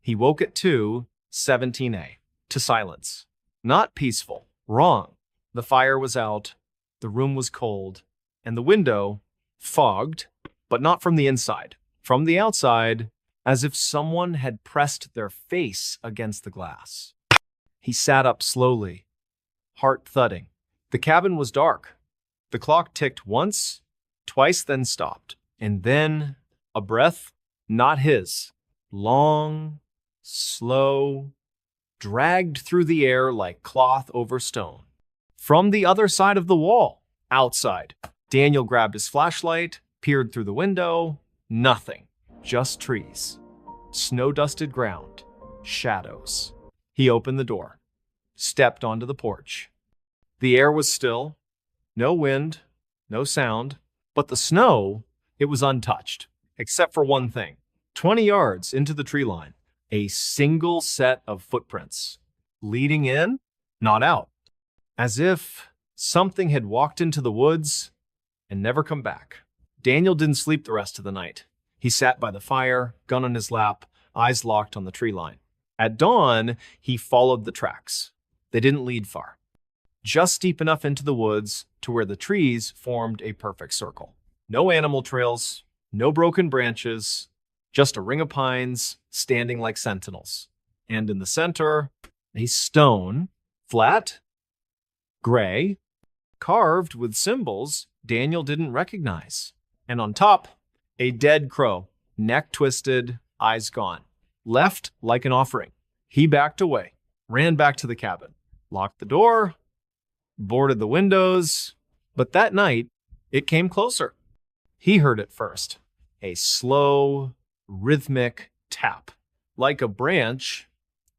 He woke at 2:17 to silence. Not peaceful. Wrong. The fire was out, the room was cold, and the window fogged, but not from the inside. From the outside, as if someone had pressed their face against the glass. He sat up slowly, heart thudding. The cabin was dark. The clock ticked once, twice, then stopped. And then a breath, not his, long, slow, dragged through the air like cloth over stone. From the other side of the wall, outside, Daniel grabbed his flashlight, peered through the window. Nothing, just trees, snow-dusted ground, shadows. He opened the door, stepped onto the porch. The air was still, no wind, no sound, but the snow, it was untouched, except for one thing. 20 yards into the tree line, a single set of footprints, leading in, not out, as if something had walked into the woods and never come back. Daniel didn't sleep the rest of the night. He sat by the fire, gun on his lap, eyes locked on the tree line. At dawn, he followed the tracks. They didn't lead far, just deep enough into the woods to where the trees formed a perfect circle. No animal trails, no broken branches, just a ring of pines standing like sentinels. And in the center, a stone, flat, gray, carved with symbols Daniel didn't recognize. And on top, a dead crow, neck twisted, eyes gone, left like an offering. He backed away, ran back to the cabin, locked the door, boarded the windows. But that night, it came closer. He heard it first, a slow, rhythmic tap, like a branch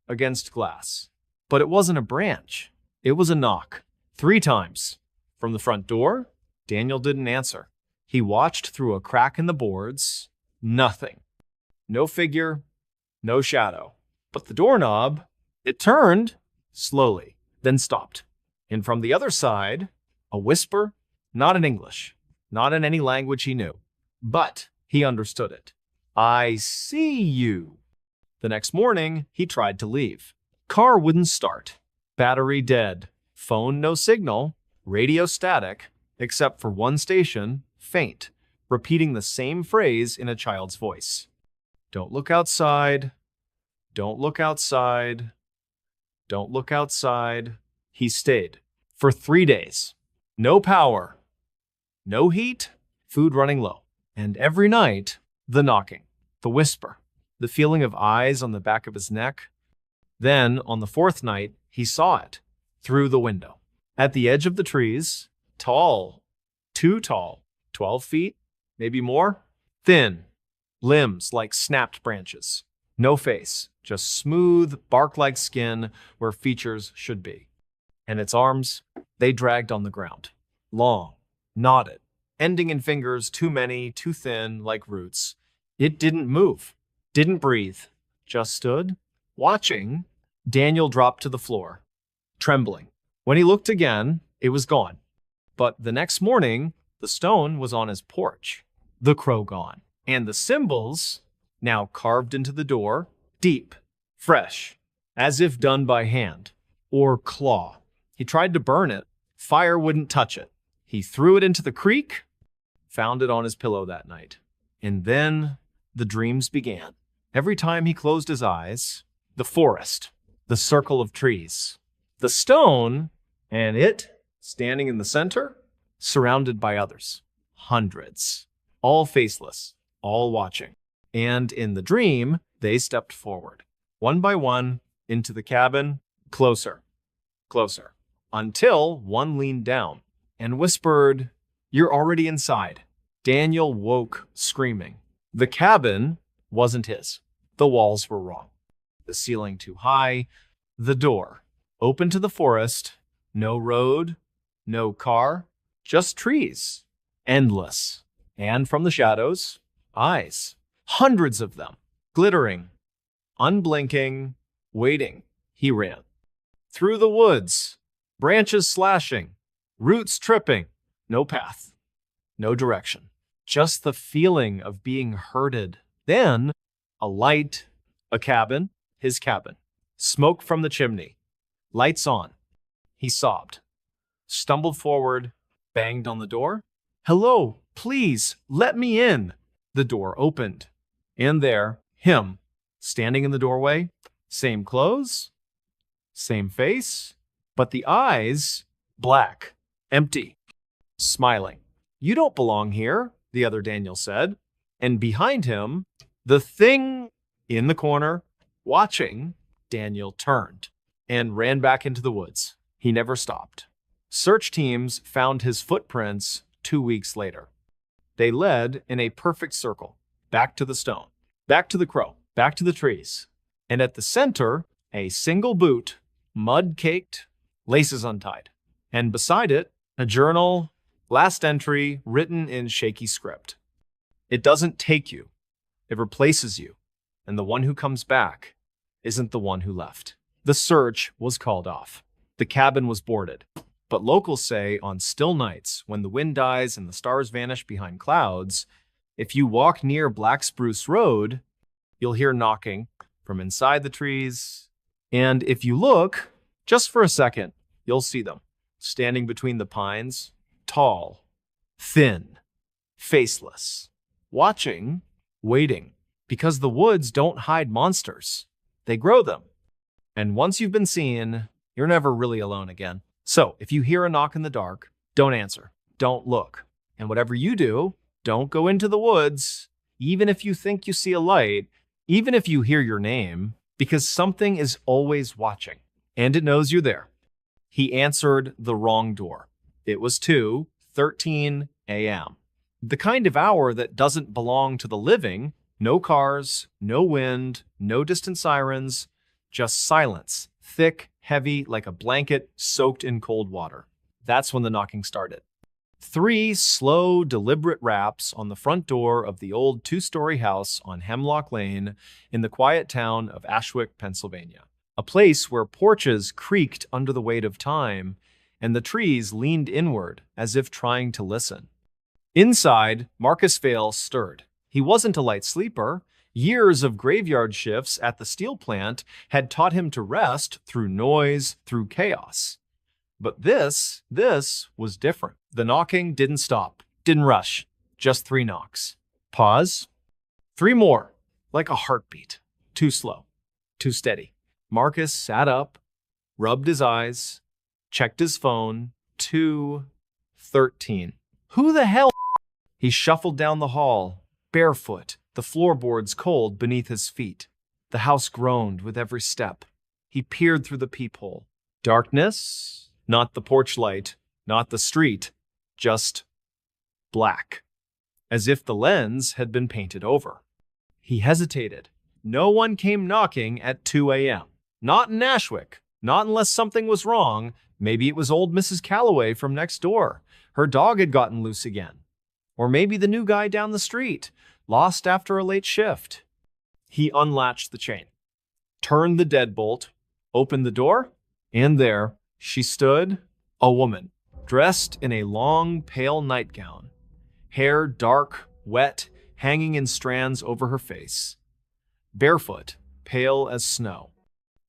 against glass. But it wasn't a branch. It was a knock, 3 times. From the front door, Daniel didn't answer. He watched through a crack in the boards. Nothing. No figure, no shadow. But the doorknob, it turned slowly, then stopped. And from the other side, a whisper, not in English, not in any language he knew, but he understood it. I see you. The next morning, he tried to leave. Car wouldn't start. Battery dead. Phone no signal. Radio static, except for one station, faint, repeating the same phrase in a child's voice. Don't look outside. Don't look outside. Don't look outside. He stayed for 3 days. No power. No heat. Food running low. And every night, the knocking, the whisper, the feeling of eyes on the back of his neck. Then, on the 4th night, he saw it through the window. At the edge of the trees, tall, too tall, 12 feet, maybe more, thin, limbs like snapped branches. No face, just smooth, bark-like skin where features should be. And its arms, they dragged on the ground, long, knotted, ending in fingers too many, too thin, like roots. It didn't move, didn't breathe, just stood, watching. Daniel dropped to the floor, trembling. When he looked again, it was gone. But the next morning, the stone was on his porch, the crow gone, and the symbols, now carved into the door, deep, fresh, as if done by hand or claw. He tried to burn it. Fire wouldn't touch it. He threw it into the creek, found it on his pillow that night. And then the dreams began. Every time he closed his eyes, the forest, the circle of trees, the stone, and it standing in the center, surrounded by others, hundreds, all faceless, all watching. And in the dream, they stepped forward, one by one, into the cabin, closer, closer, until one leaned down and whispered, "You're already inside." Daniel woke screaming. The cabin wasn't his. The walls were wrong. The ceiling too high. The door open to the forest. No road, no car, just trees. Endless. And from the shadows, eyes. Hundreds of them. Glittering. Unblinking. Waiting. He ran. Through the woods. Branches slashing. Roots tripping. No path. No direction. Just the feeling of being herded. Then, a light, a cabin, his cabin. Smoke from the chimney. Lights on. He sobbed, stumbled forward, banged on the door. "Hello, please, let me in." The door opened. And there, him, standing in the doorway, same clothes, same face, but the eyes, black, empty, smiling. "You don't belong here," the other Daniel said. And behind him, the thing in the corner, watching, Daniel turned and ran back into the woods. He never stopped. Search teams found his footprints 2 weeks later. They led in a perfect circle, back to the stone, back to the crow, back to the trees. And at the center, a single boot, mud-caked, laces untied. And beside it, a journal, last entry written in shaky script. "It doesn't take you. It replaces you. And the one who comes back isn't the one who left." The search was called off. The cabin was boarded. But locals say on still nights, when the wind dies and the stars vanish behind clouds, if you walk near Black Spruce Road, you'll hear knocking from inside the trees. And if you look, just for a second, you'll see them standing between the pines, tall, thin, faceless, watching, waiting, because the woods don't hide monsters. They grow them. And once you've been seen, you're never really alone again. So if you hear a knock in the dark, don't answer, don't look. And whatever you do, don't go into the woods, even if you think you see a light, even if you hear your name, because something is always watching, and it knows you're there. He answered the wrong door. It was 2:13 a.m. The kind of hour that doesn't belong to the living. No cars, no wind, no distant sirens, just silence, thick, heavy, like a blanket soaked in cold water. That's when the knocking started. 3 slow, deliberate raps on the front door of the old 2-story house on Hemlock Lane in the quiet town of Ashwick, Pennsylvania. A place where porches creaked under the weight of time and the trees leaned inward as if trying to listen. Inside, Marcus Vale stirred. He wasn't a light sleeper. Years of graveyard shifts at the steel plant had taught him to rest through noise, through chaos. But this was different. The knocking didn't stop, didn't rush, just 3 knocks. Pause. 3 more, like a heartbeat. Too slow, too steady. Marcus sat up, rubbed his eyes, checked his phone. 2:13. Who the hell? He shuffled down the hall, barefoot, the floorboards cold beneath his feet. The house groaned with every step. He peered through the peephole. Darkness, not the porch light, not the street, just black, as if the lens had been painted over. He hesitated. No one came knocking at 2 a.m. Not in Ashwick, not unless something was wrong. Maybe it was old Mrs. Calloway from next door. Her dog had gotten loose again. Or maybe the new guy down the street, lost after a late shift. He unlatched the chain, turned the deadbolt, opened the door, and there she stood, a woman, dressed in a long, pale nightgown, hair dark, wet, hanging in strands over her face, barefoot, pale as snow.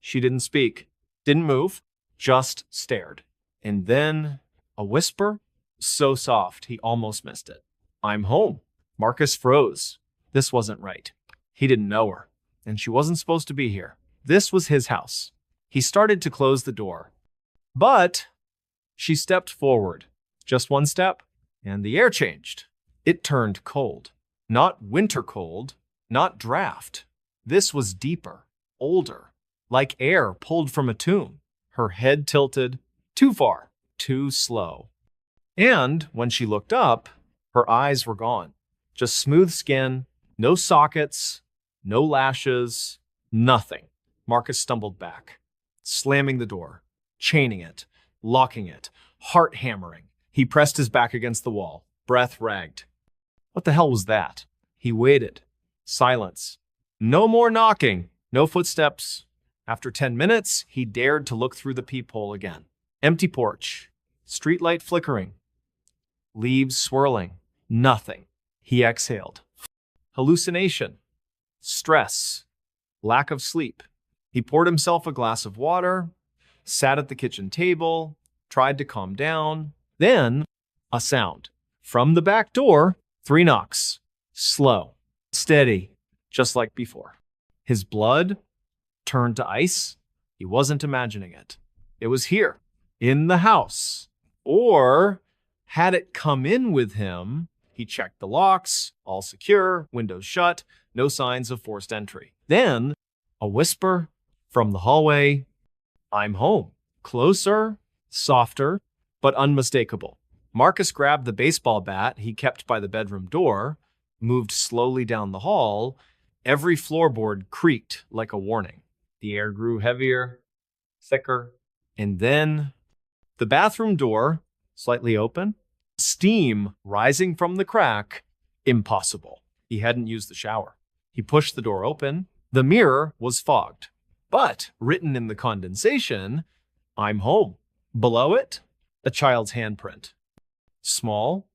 She didn't speak, didn't move, just stared. And then a whisper, so soft he almost missed it. "I'm home." Marcus froze. This wasn't right. He didn't know her, and she wasn't supposed to be here. This was his house. He started to close the door. But she stepped forward. Just 1 step, and the air changed. It turned cold. Not winter cold, not draft. This was deeper, older, like air pulled from a tomb. Her head tilted, too far, too slow. And when she looked up, her eyes were gone. Just smooth skin, no sockets, no lashes, nothing. Marcus stumbled back, slamming the door, chaining it, locking it, heart hammering. He pressed his back against the wall, breath ragged. What the hell was that? He waited. Silence. No more knocking, no footsteps. After 10 minutes, he dared to look through the peephole again. Empty porch, streetlight flickering, leaves swirling, nothing. He exhaled. Hallucination, stress, lack of sleep. He poured himself a glass of water, sat at the kitchen table, tried to calm down. Then, a sound. From the back door, 3 knocks. Slow, steady, just like before. His blood turned to ice. He wasn't imagining it. It was here, in the house. Or had it come in with him? He checked the locks, all secure, windows shut, no signs of forced entry. Then, a whisper from the hallway, "I'm home." Closer, softer, but unmistakable. Marcus grabbed the baseball bat he kept by the bedroom door, moved slowly down the hall. Every floorboard creaked like a warning. The air grew heavier, thicker, and then the bathroom door slightly open, steam rising from the crack. Impossible. He hadn't used the shower. He pushed the door open. The mirror was fogged, but written in the condensation, "I'm home." Below it, a child's handprint. Small,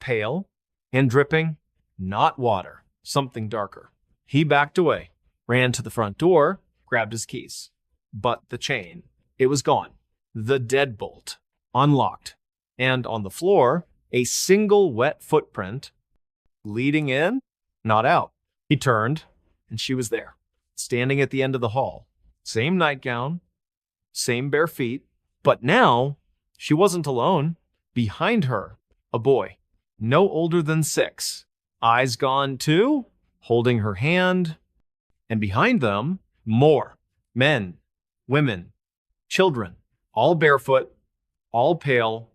pale, and dripping, not water, something darker. He backed away, ran to the front door, grabbed his keys. But the chain, it was gone. The deadbolt, unlocked. And on the floor, a single wet footprint, leading in, not out. He turned, and she was there, standing at the end of the hall. Same nightgown, same bare feet, but now she wasn't alone. Behind her, a boy, no older than 6, eyes gone too, holding her hand. And behind them, more men, women, children, all barefoot, all pale,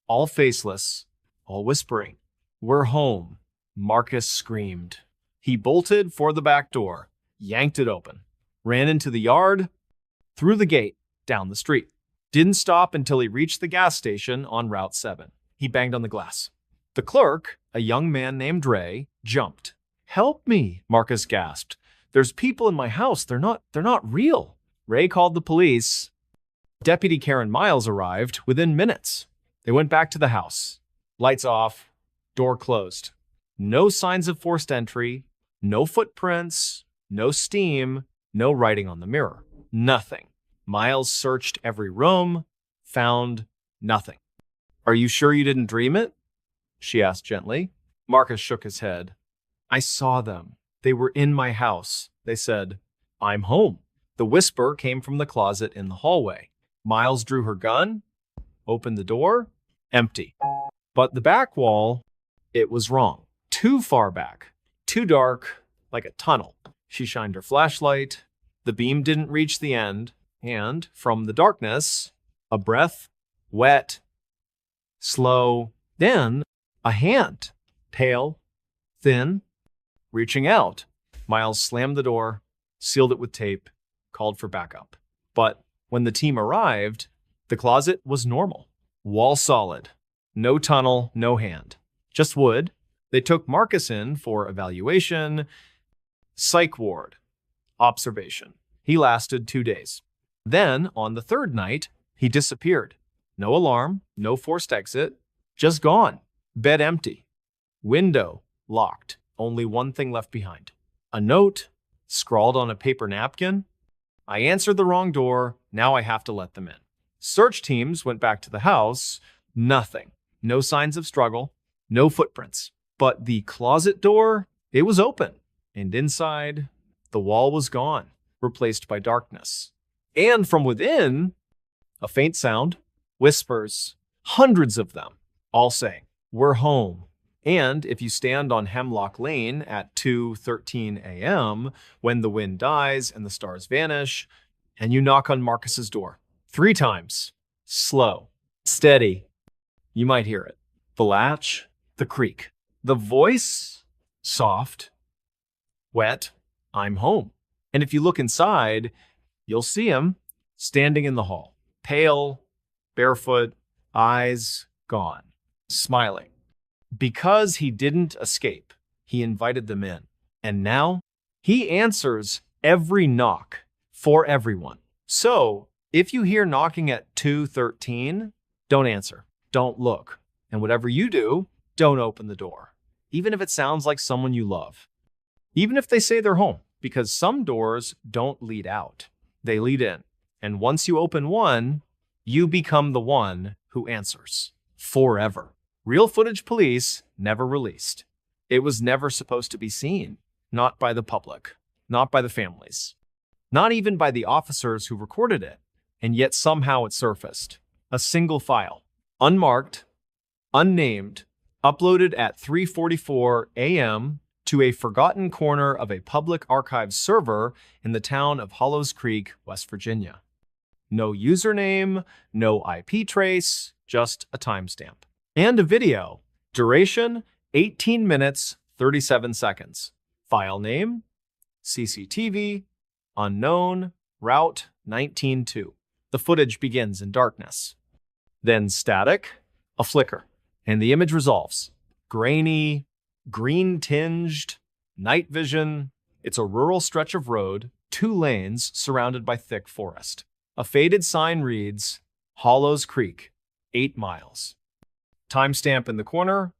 all faceless, all whispering, "We're home." Marcus screamed. He bolted for the back door, yanked it open, ran into the yard, through the gate, down the street. Didn't stop until he reached the gas station on Route 7. He banged on the glass. The clerk, a young man named Ray, jumped. "Help me," Marcus gasped. "There's people in my house. They're not real." Ray called the police. Deputy Karen Miles arrived within minutes. They went back to the house. Lights off, door closed. No signs of forced entry, no footprints, no steam, no writing on the mirror. Nothing. Miles searched every room, found nothing. "Are you sure you didn't dream it?" she asked gently. Marcus shook his head. "I saw them. They were in my house. They said, 'I'm home.'" The whisper came from the closet in the hallway. Miles drew her gun, opened the door, empty. But the back wall, it was wrong. Too far back, too dark, like a tunnel. She shined her flashlight. The beam didn't reach the end, and from the darkness, a breath, wet, slow, then a hand, pale, thin, reaching out. Miles slammed the door, sealed it with tape, called for backup. But when the team arrived, the closet was normal. Wall solid. No tunnel, no hand. Just wood. They took Marcus in for evaluation, psych ward, observation. He lasted 2 days. Then, on the 3rd night, he disappeared. No alarm, no forced exit, just gone. Bed empty. Window locked. Only one thing left behind. A note, scrawled on a paper napkin. "I answered the wrong door. Now I have to let them in." Search teams went back to the house. Nothing. No signs of struggle. No footprints. But the closet door, it was open. And inside, the wall was gone, replaced by darkness. And from within, a faint sound, whispers, hundreds of them, all saying, "We're home." And if you stand on Hemlock Lane at 2:13 a.m., when the wind dies and the stars vanish, and you knock on Marcus's door 3 times, slow, steady, you might hear it. The latch, the creak. The voice, soft, wet, "I'm home." And if you look inside, you'll see him standing in the hall, pale, barefoot, eyes gone, smiling. Because he didn't escape, he invited them in. And now, he answers every knock for everyone. So, if you hear knocking at 2:13, don't answer, don't look. And whatever you do, don't open the door, even if it sounds like someone you love. Even if they say they're home, because some doors don't lead out. They lead in. And once you open one, you become the one who answers. Forever. Real footage police never released. It was never supposed to be seen. Not by the public. Not by the families. Not even by the officers who recorded it. And yet somehow it surfaced. A single file. Unmarked. Unnamed. Uploaded at 3:44 a.m. to a forgotten corner of a public archives server in the town of Hollows Creek, West Virginia. No username, no IP trace, just a timestamp. And a video. Duration, 18 minutes, 37 seconds. File name, CCTV, unknown, route 19-2. The footage begins in darkness. Then static, a flicker, and the image resolves. Grainy, green-tinged, night vision. It's a rural stretch of road, 2 lanes surrounded by thick forest. A faded sign reads, Hollows Creek, 8 miles. Timestamp in the corner,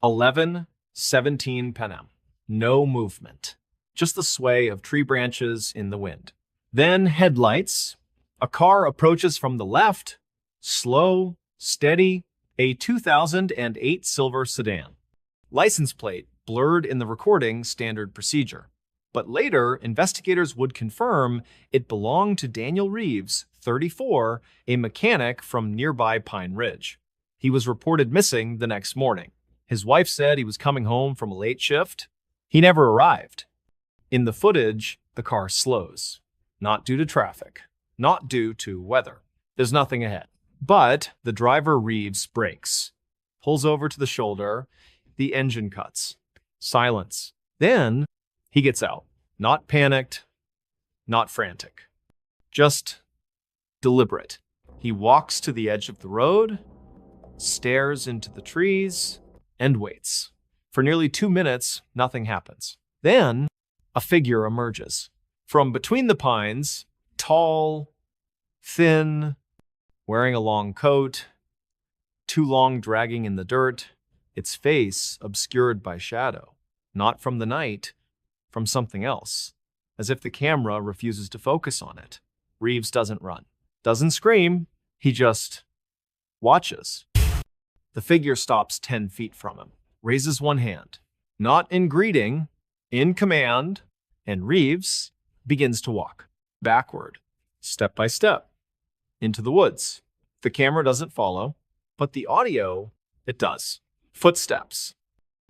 11:17 p.m. No movement, just the sway of tree branches in the wind. Then headlights. A car approaches from the left, slow, steady, a 2008 silver sedan. License plate blurred in the recording, standard procedure. But later, investigators would confirm it belonged to Daniel Reeves, 34, a mechanic from nearby Pine Ridge. He was reported missing the next morning. His wife said he was coming home from a late shift. He never arrived. In the footage, the car slows. Not due to traffic. Not due to weather. There's nothing ahead. But the driver Reeves brakes. Pulls over to the shoulder. The engine cuts. Silence. Then he gets out. Not panicked. Not frantic. Just deliberate. He walks to the edge of the road, stares into the trees, and waits. For nearly 2 minutes, nothing happens. Then, a figure emerges. From between the pines, tall, thin, wearing a long coat, too long dragging in the dirt, its face obscured by shadow. Not from the night, from something else. As if the camera refuses to focus on it. Reeves doesn't run. Doesn't scream. He just watches. The figure stops 10 feet from him. Raises one hand. Not in greeting, in command. And Reeves begins to walk. Backward. Step by step. Into the woods. The camera doesn't follow. But the audio, it does. Footsteps.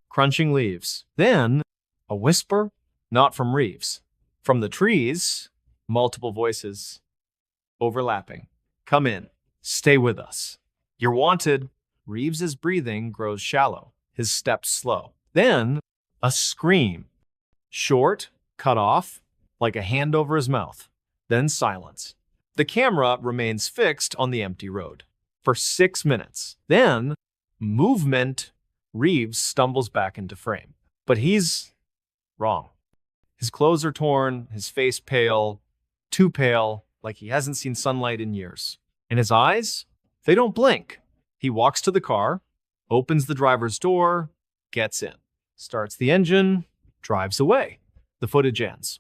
Crunching leaves. Then, a whisper. Not from Reeves. From the trees, multiple voices. Overlapping. Come in. Stay with us. You're wanted. Reeves's breathing grows shallow. His steps slow. Then, a scream. Short, cut off, like a hand over his mouth. Then silence. The camera remains fixed on the empty road. For 6 minutes. Then, movement. Reeves stumbles back into frame. But he's wrong. His clothes are torn, his face pale, too pale, like he hasn't seen sunlight in years. And his eyes? They don't blink. He walks to the car, opens the driver's door, gets in, starts the engine, drives away. The footage ends.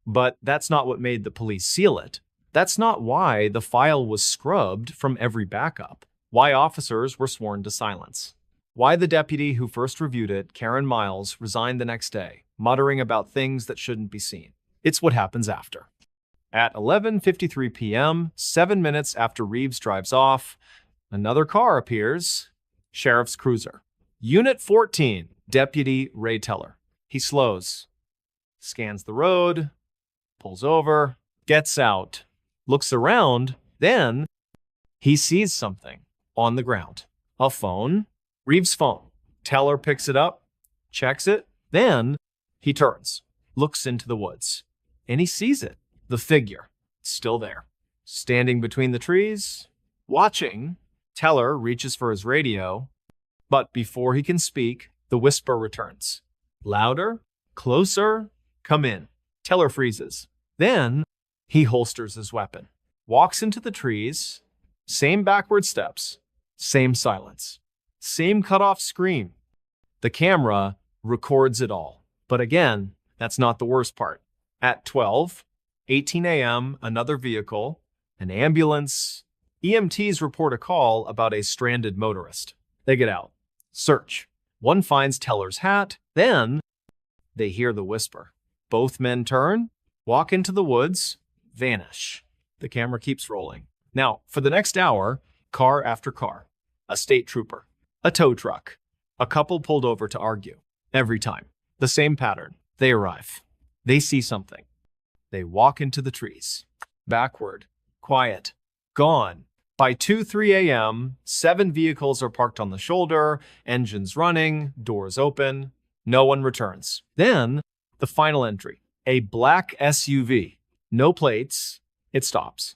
But that's not what made the police seal it. That's not why the file was scrubbed from every backup. Why officers were sworn to silence. Why the deputy who first reviewed it, Karen Miles, resigned the next day, muttering about things that shouldn't be seen. It's what happens after. At 11:53 p.m., 7 minutes after Reeves drives off, another car appears. Sheriff's cruiser. Unit 14, Deputy Ray Teller. He slows, scans the road, pulls over, gets out, looks around, then he sees something on the ground. A phone. Reeves' phone. Teller picks it up, checks it, then he turns, looks into the woods, and he sees it. The figure, still there, standing between the trees, watching. Teller reaches for his radio, but before he can speak, the whisper returns. Louder, closer, come in. Teller freezes. Then he holsters his weapon, walks into the trees, same backward steps, same silence, same cut-off scream. The camera records it all. But again, that's not the worst part. At 12, 18 a.m., another vehicle, an ambulance. EMTs report a call about a stranded motorist. They get out. Search. One finds Teller's hat. Then they hear the whisper. Both men turn, walk into the woods, vanish. The camera keeps rolling. Now, for the next hour, car after car, a state trooper, a tow truck, a couple pulled over to argue. Every time, the same pattern. They arrive. They see something. They walk into the trees. Backward, quiet, gone. By 2-3 a.m., 7 vehicles are parked on the shoulder, engines running, doors open. No one returns. Then, the final entry, a black SUV. No plates. It stops.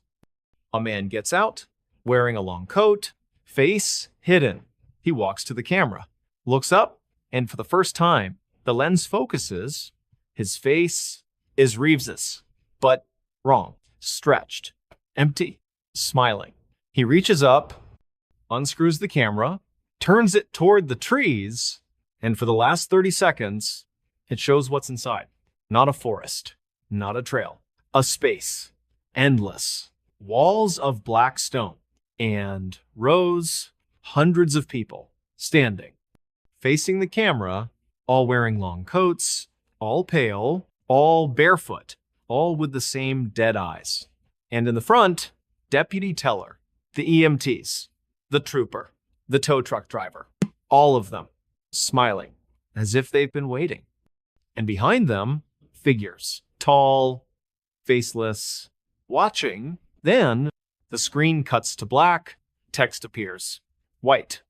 A man gets out, wearing a long coat, face hidden. He walks to the camera, looks up, and for the first time, the lens focuses. His face is Reeves's, but wrong, stretched, empty, smiling. He reaches up, unscrews the camera, turns it toward the trees, and for the last 30 seconds, it shows what's inside. Not a forest, not a trail, a space, endless, walls of black stone, and rows, hundreds of people standing, facing the camera, all wearing long coats, all pale, all barefoot, all with the same dead eyes. And in the front, Deputy Teller, the EMTs, the trooper, the tow truck driver, all of them smiling as if they've been waiting. And behind them, figures, tall, faceless, watching. Then the screen cuts to black, text appears, white,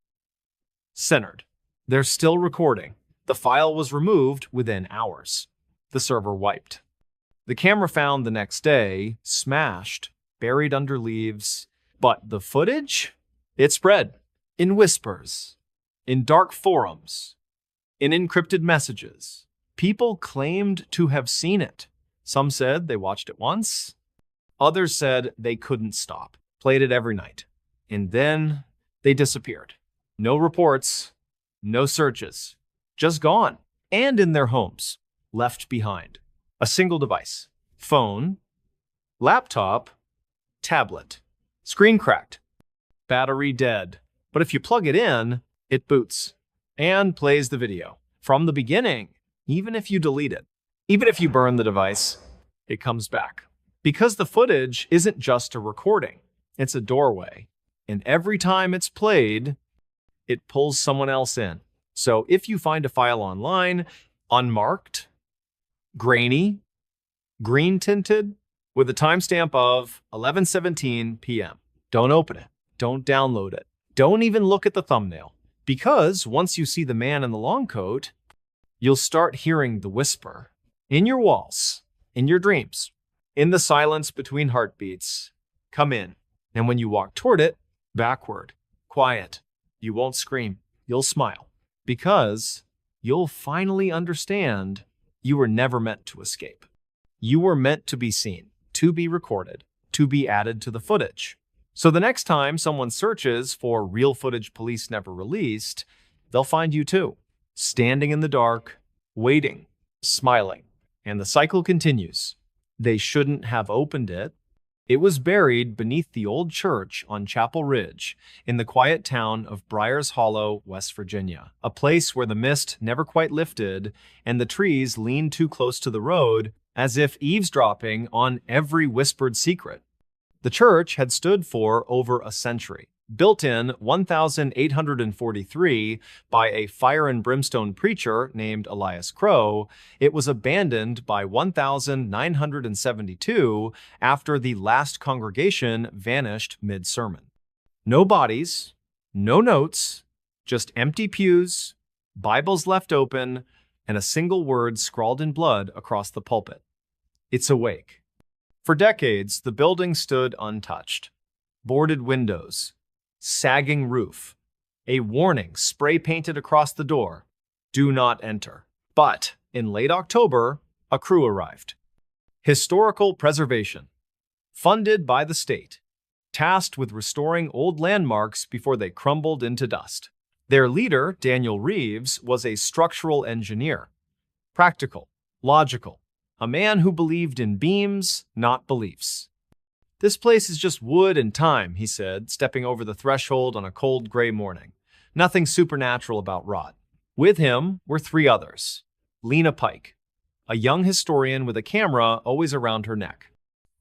centered. They're still recording. The file was removed within hours. The server wiped. The camera found the next day, smashed, buried under leaves. But the footage? It spread in whispers, in dark forums, in encrypted messages. People claimed to have seen it. Some said they watched it once. Others said they couldn't stop, played it every night. And then they disappeared. No reports, no searches, just gone. And in their homes, left behind. A single device, phone, laptop, tablet. Screen cracked, battery dead. But if you plug it in, it boots and plays the video from the beginning. Even if you delete it, even if you burn the device, it comes back. Because the footage isn't just a recording, it's a doorway. And every time it's played, it pulls someone else in. So if you find a file online, unmarked, grainy, green tinted, with a timestamp of 11:17 p.m. Don't open it. Don't download it. Don't even look at the thumbnail. Because once you see the man in the long coat, you'll start hearing the whisper in your walls, in your dreams, in the silence between heartbeats. Come in. And when you walk toward it, backward, quiet. You won't scream. You'll smile. Because you'll finally understand you were never meant to escape. You were meant to be seen, to be recorded, to be added to the footage. So the next time someone searches for real footage police never released, they'll find you too, standing in the dark, waiting, smiling. And the cycle continues. They shouldn't have opened it. It was buried beneath the old church on Chapel Ridge in the quiet town of Briars Hollow, West Virginia, a place where the mist never quite lifted and the trees leaned too close to the road as if eavesdropping on every whispered secret. The church had stood for over a century. Built in 1843 by a fire and brimstone preacher named Elias Crow, it was abandoned by 1972 after the last congregation vanished mid-sermon. No bodies, no notes, just empty pews, Bibles left open, and a single word scrawled in blood across the pulpit. It's awake. For decades, the building stood untouched. Boarded windows, sagging roof, a warning spray-painted across the door, "Do not enter." But in late October, a crew arrived. Historical preservation, funded by the state, tasked with restoring old landmarks before they crumbled into dust. Their leader, Daniel Reeves, was a structural engineer. Practical, logical, A man who believed in beams, not beliefs. This place is just wood and time, he said, stepping over the threshold on a cold gray morning. Nothing supernatural about rot. With him were three others. Lena Pike, a young historian with a camera always around her neck.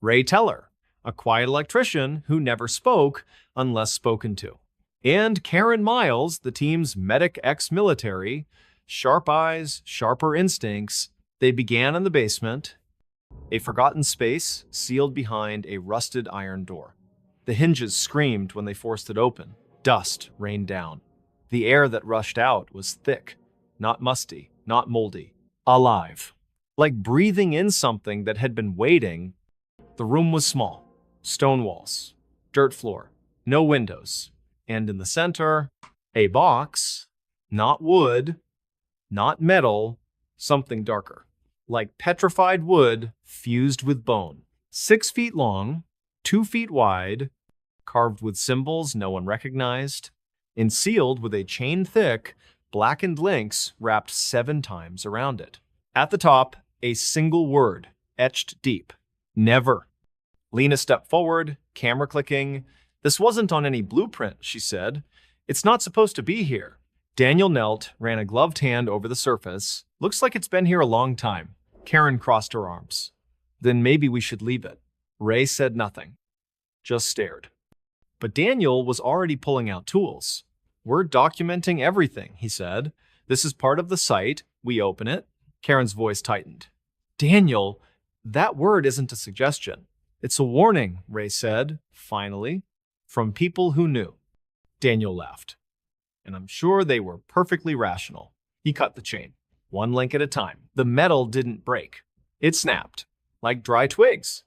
Ray Teller, a quiet electrician who never spoke unless spoken to. And Karen Miles, the team's medic ex-military. Sharp eyes, sharper instincts. They began in the basement, a forgotten space sealed behind a rusted iron door. The hinges screamed when they forced it open. Dust rained down. The air that rushed out was thick, not musty, not moldy, alive. Like breathing in something that had been waiting. The room was small. Stone walls, dirt floor, no windows. And in the center, a box, not wood, not metal, something darker. Like petrified wood fused with bone. 6 feet long, 2 feet wide, carved with symbols no one recognized, and sealed with a chain-thick, blackened links wrapped 7 times around it. At the top, a single word, etched deep. Never. Lena stepped forward, camera clicking. This wasn't on any blueprint, she said. It's not supposed to be here. Daniel knelt, ran a gloved hand over the surface. Looks like it's been here a long time. Karen crossed her arms. Then maybe we should leave it. Ray said nothing, just stared. But Daniel was already pulling out tools. We're documenting everything, he said. This is part of the site. We open it. Karen's voice tightened. Daniel, that word isn't a suggestion. It's a warning, Ray said, finally, from people who knew. Daniel laughed. And I'm sure they were perfectly rational. He cut the chain, 1 link at a time. The metal didn't break. It snapped, like dry twigs.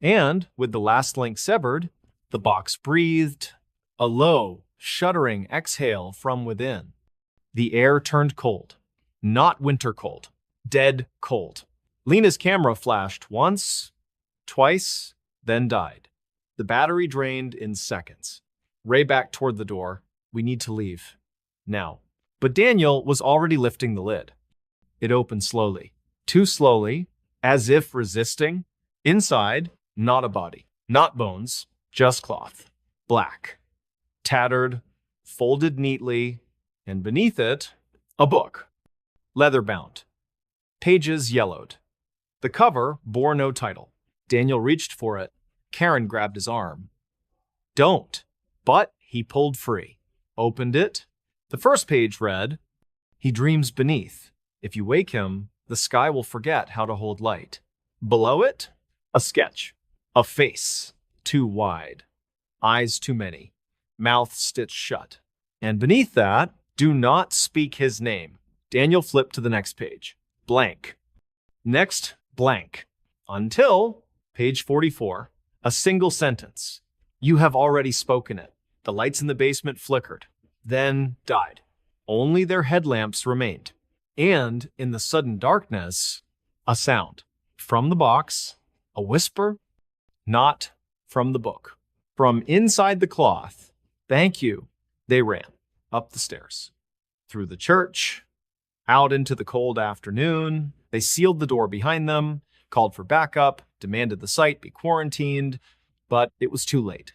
And with the last link severed, the box breathed, a low, shuddering exhale from within. The air turned cold. Not winter cold. Dead cold. Lena's camera flashed once, twice, then died. The battery drained in seconds. Ray backed toward the door. We need to leave. Now. But Daniel was already lifting the lid. It opened slowly. Too slowly, as if resisting. Inside, not a body. Not bones, just cloth. Black. Tattered, folded neatly, and beneath it, a book. Leather-bound. Pages yellowed. The cover bore no title. Daniel reached for it. Karen grabbed his arm. Don't. But he pulled free. Opened it. The first page read, He dreams beneath. If you wake him, the sky will forget how to hold light. Below it, a sketch. A face, too wide. Eyes too many. Mouth stitched shut. And beneath that, do not speak his name. Daniel flipped to the next page. Blank. Next, blank. Until page 44, a single sentence. You have already spoken it. The lights in the basement flickered, then died. Only their headlamps remained. And in the sudden darkness, a sound. From the box, a whisper, not from the book. From inside the cloth, thank you, they ran. Up the stairs. Through the church, out into the cold afternoon. They sealed the door behind them, called for backup, demanded the site be quarantined, but it was too late.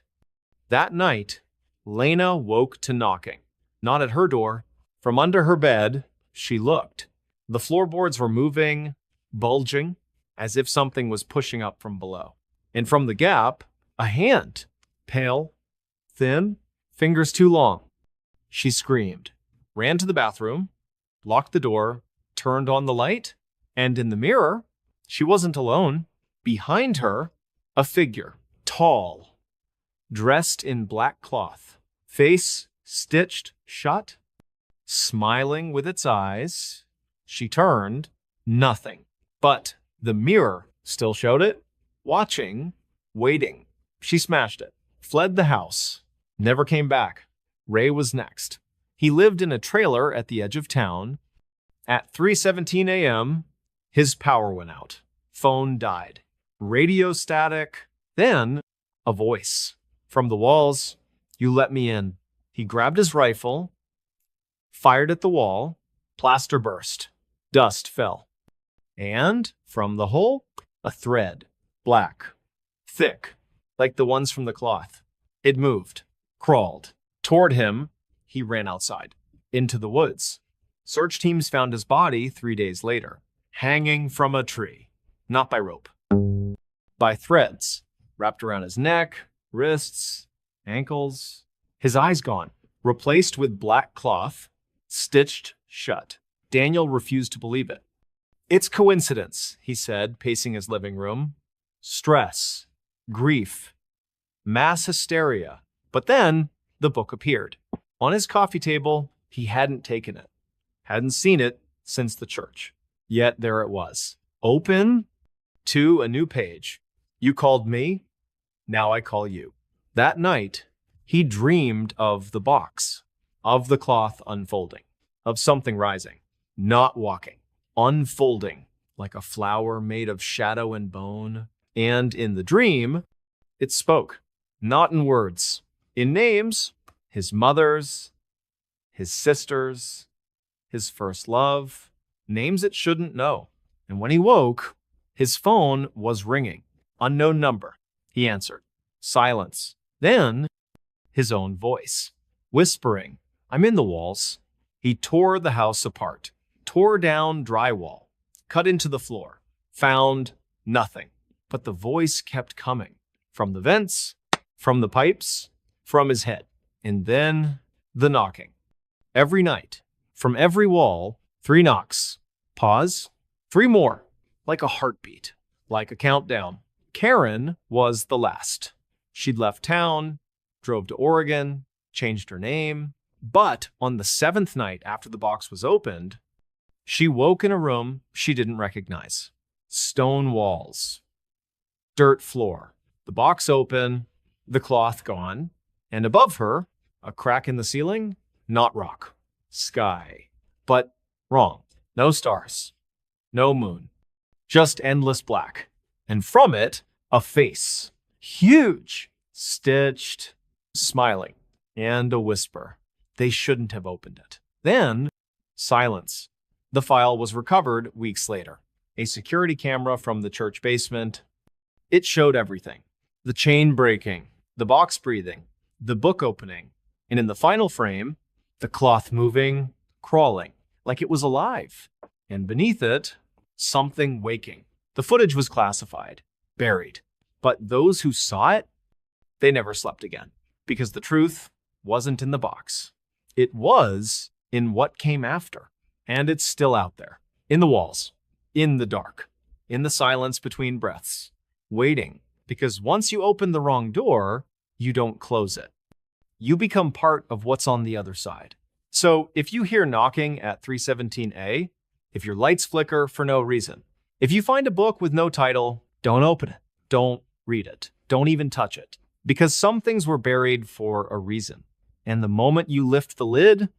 That night, Lena woke to knocking. Not at her door. From under her bed, she looked. The floorboards were moving, bulging, as if something was pushing up from below. And from the gap, a hand. Pale, thin, fingers too long. She screamed, ran to the bathroom, locked the door, turned on the light, and in the mirror, she wasn't alone. Behind her, a figure, tall, dressed in black cloth, face stitched shut, smiling with its eyes. She turned, nothing. But the mirror still showed it, watching, waiting. She smashed it, fled the house, never came back. Ray was next. He lived in a trailer at the edge of town. At 3:17 a.m., his power went out. Phone died. Radio static. Then, a voice. From the walls, you let me in. He grabbed his rifle, fired at the wall. Plaster burst. Dust fell. And from the hole, a thread, black, thick, like the ones from the cloth. It moved, crawled. Toward him, he ran outside, into the woods. Search teams found his body 3 days later, hanging from a tree. Not by rope, by threads, wrapped around his neck, wrists, ankles. His eyes gone, replaced with black cloth, stitched shut. Daniel refused to believe it. It's coincidence, he said, pacing his living room. Stress, grief, mass hysteria. But then the book appeared. On his coffee table, he hadn't taken it, hadn't seen it since the church. Yet there it was, open to a new page. You called me, now I call you. That night, he dreamed of the box, of the cloth unfolding, of something rising, not walking, unfolding like a flower made of shadow and bone. And in the dream, it spoke, not in words, in names, his mother's, his sister's, his first love, names it shouldn't know. And when he woke, his phone was ringing. Unknown number. He answered. Silence. Then, his own voice, whispering, I'm in the walls. He tore the house apart, tore down drywall, cut into the floor, found nothing. But the voice kept coming, from the vents, from the pipes, from his head. And then, the knocking. Every night, from every wall, 3 knocks. Pause. 3 more. Like a heartbeat, like a countdown. Karen was the last. She'd left town, drove to Oregon, changed her name. But on the 7th night after the box was opened, she woke in a room she didn't recognize. Stone walls, dirt floor, the box open, the cloth gone, and above her, a crack in the ceiling, not rock, sky. But wrong. No stars, no moon, just endless black. And from it, a face, huge, stitched, smiling, and a whisper. They shouldn't have opened it. Then, silence. The file was recovered weeks later. A security camera from the church basement. It showed everything. The chain breaking, the box breathing, the book opening, and in the final frame, the cloth moving, crawling, like it was alive. And beneath it, something waking. The footage was classified, buried. But those who saw it, they never slept again. Because the truth wasn't in the box. It was in what came after. And it's still out there. In the walls. In the dark. In the silence between breaths. Waiting. Because once you open the wrong door, you don't close it. You become part of what's on the other side. So if you hear knocking at 317A, if your lights flicker for no reason, if you find a book with no title, don't open it. Don't read it. Don't even touch it. Because some things were buried for a reason. And the moment you lift the lid,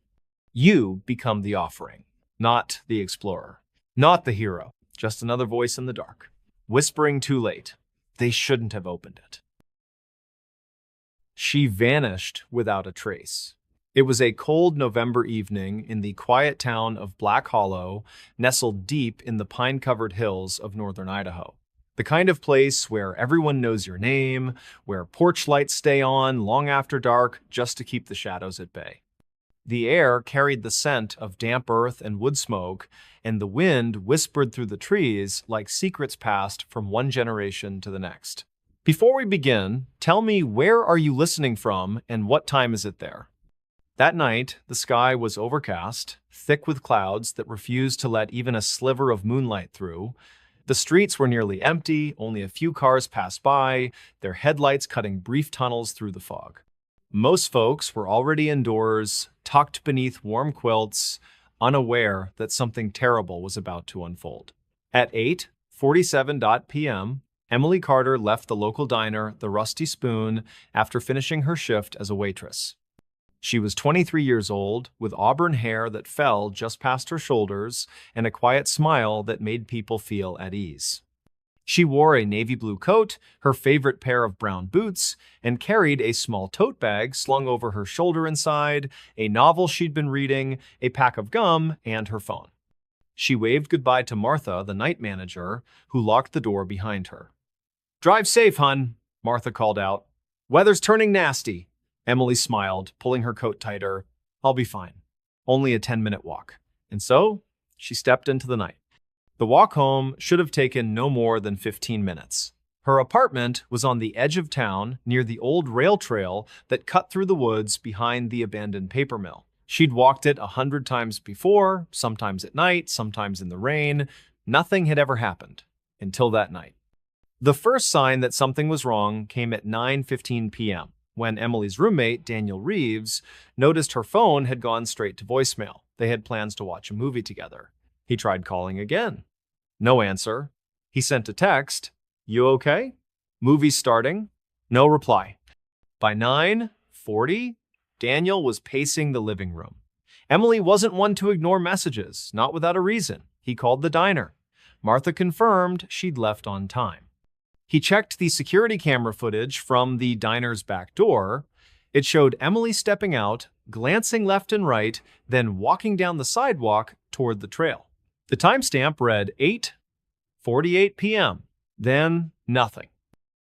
you become the offering, not the explorer, not the hero, just another voice in the dark, whispering too late. They shouldn't have opened it. She vanished without a trace. It was a cold November evening in the quiet town of Black Hollow, nestled deep in the pine-covered hills of northern Idaho. The kind of place where everyone knows your name, where porch lights stay on long after dark just to keep the shadows at bay. The air carried the scent of damp earth and wood smoke, and the wind whispered through the trees like secrets passed from one generation to the next. Before we begin, tell me, where are you listening from and what time is it there? That night, the sky was overcast, thick with clouds that refused to let even a sliver of moonlight through. The streets were nearly empty, only a few cars passed by, their headlights cutting brief tunnels through the fog. Most folks were already indoors, tucked beneath warm quilts, unaware that something terrible was about to unfold. At 8:47 p.m., Emily Carter left the local diner, the Rusty Spoon, after finishing her shift as a waitress. She was 23 years old, with auburn hair that fell just past her shoulders and a quiet smile that made people feel at ease. She wore a navy blue coat, her favorite pair of brown boots, and carried a small tote bag slung over her shoulder inside, a novel she'd been reading, a pack of gum, and her phone. She waved goodbye to Martha, the night manager, who locked the door behind her. "Drive safe, hun," Martha called out. "Weather's turning nasty." Emily smiled, pulling her coat tighter. "I'll be fine. Only a 10-minute walk." And so, she stepped into the night. The walk home should have taken no more than 15 minutes. Her apartment was on the edge of town near the old rail trail that cut through the woods behind the abandoned paper mill. She'd walked it 100 times before, sometimes at night, sometimes in the rain. Nothing had ever happened until that night. The first sign that something was wrong came at 9:15 p.m. when Emily's roommate, Daniel Reeves, noticed her phone had gone straight to voicemail. They had plans to watch a movie together. He tried calling again. No answer. He sent a text. "You okay? Movie's starting." No reply. By 9:40, Daniel was pacing the living room. Emily wasn't one to ignore messages, not without a reason. He called the diner. Martha confirmed she'd left on time. He checked the security camera footage from the diner's back door. It showed Emily stepping out, glancing left and right, then walking down the sidewalk toward the trail. The timestamp read 8:48 p.m. Then nothing.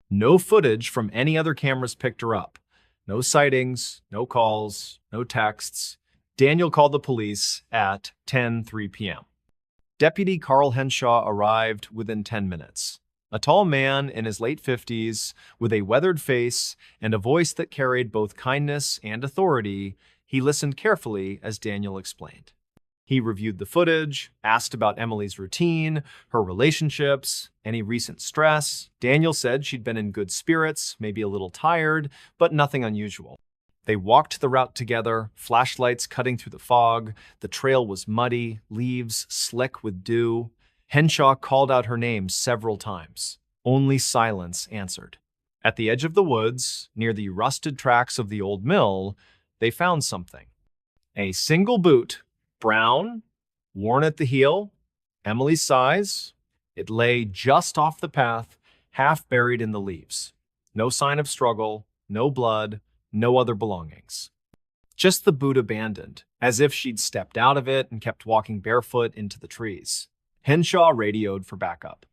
No footage from any other cameras picked her up. No sightings, no calls, no texts. Daniel called the police at 10:03 p.m. Deputy Carl Henshaw arrived within 10 minutes. A tall man in his late 50s, with a weathered face and a voice that carried both kindness and authority, he listened carefully as Daniel explained. He reviewed the footage, asked about Emily's routine, her relationships, any recent stress. Daniel said she'd been in good spirits, maybe a little tired, but nothing unusual. They walked the route together, flashlights cutting through the fog. The trail was muddy, leaves slick with dew. Henshaw called out her name several times. Only silence answered. At the edge of the woods, near the rusted tracks of the old mill, they found something. A single boot, brown, worn at the heel, Emily's size. It lay just off the path, half buried in the leaves. No sign of struggle, no blood, no other belongings. Just the boot abandoned, as if she'd stepped out of it and kept walking barefoot into the trees. Henshaw radioed for backup.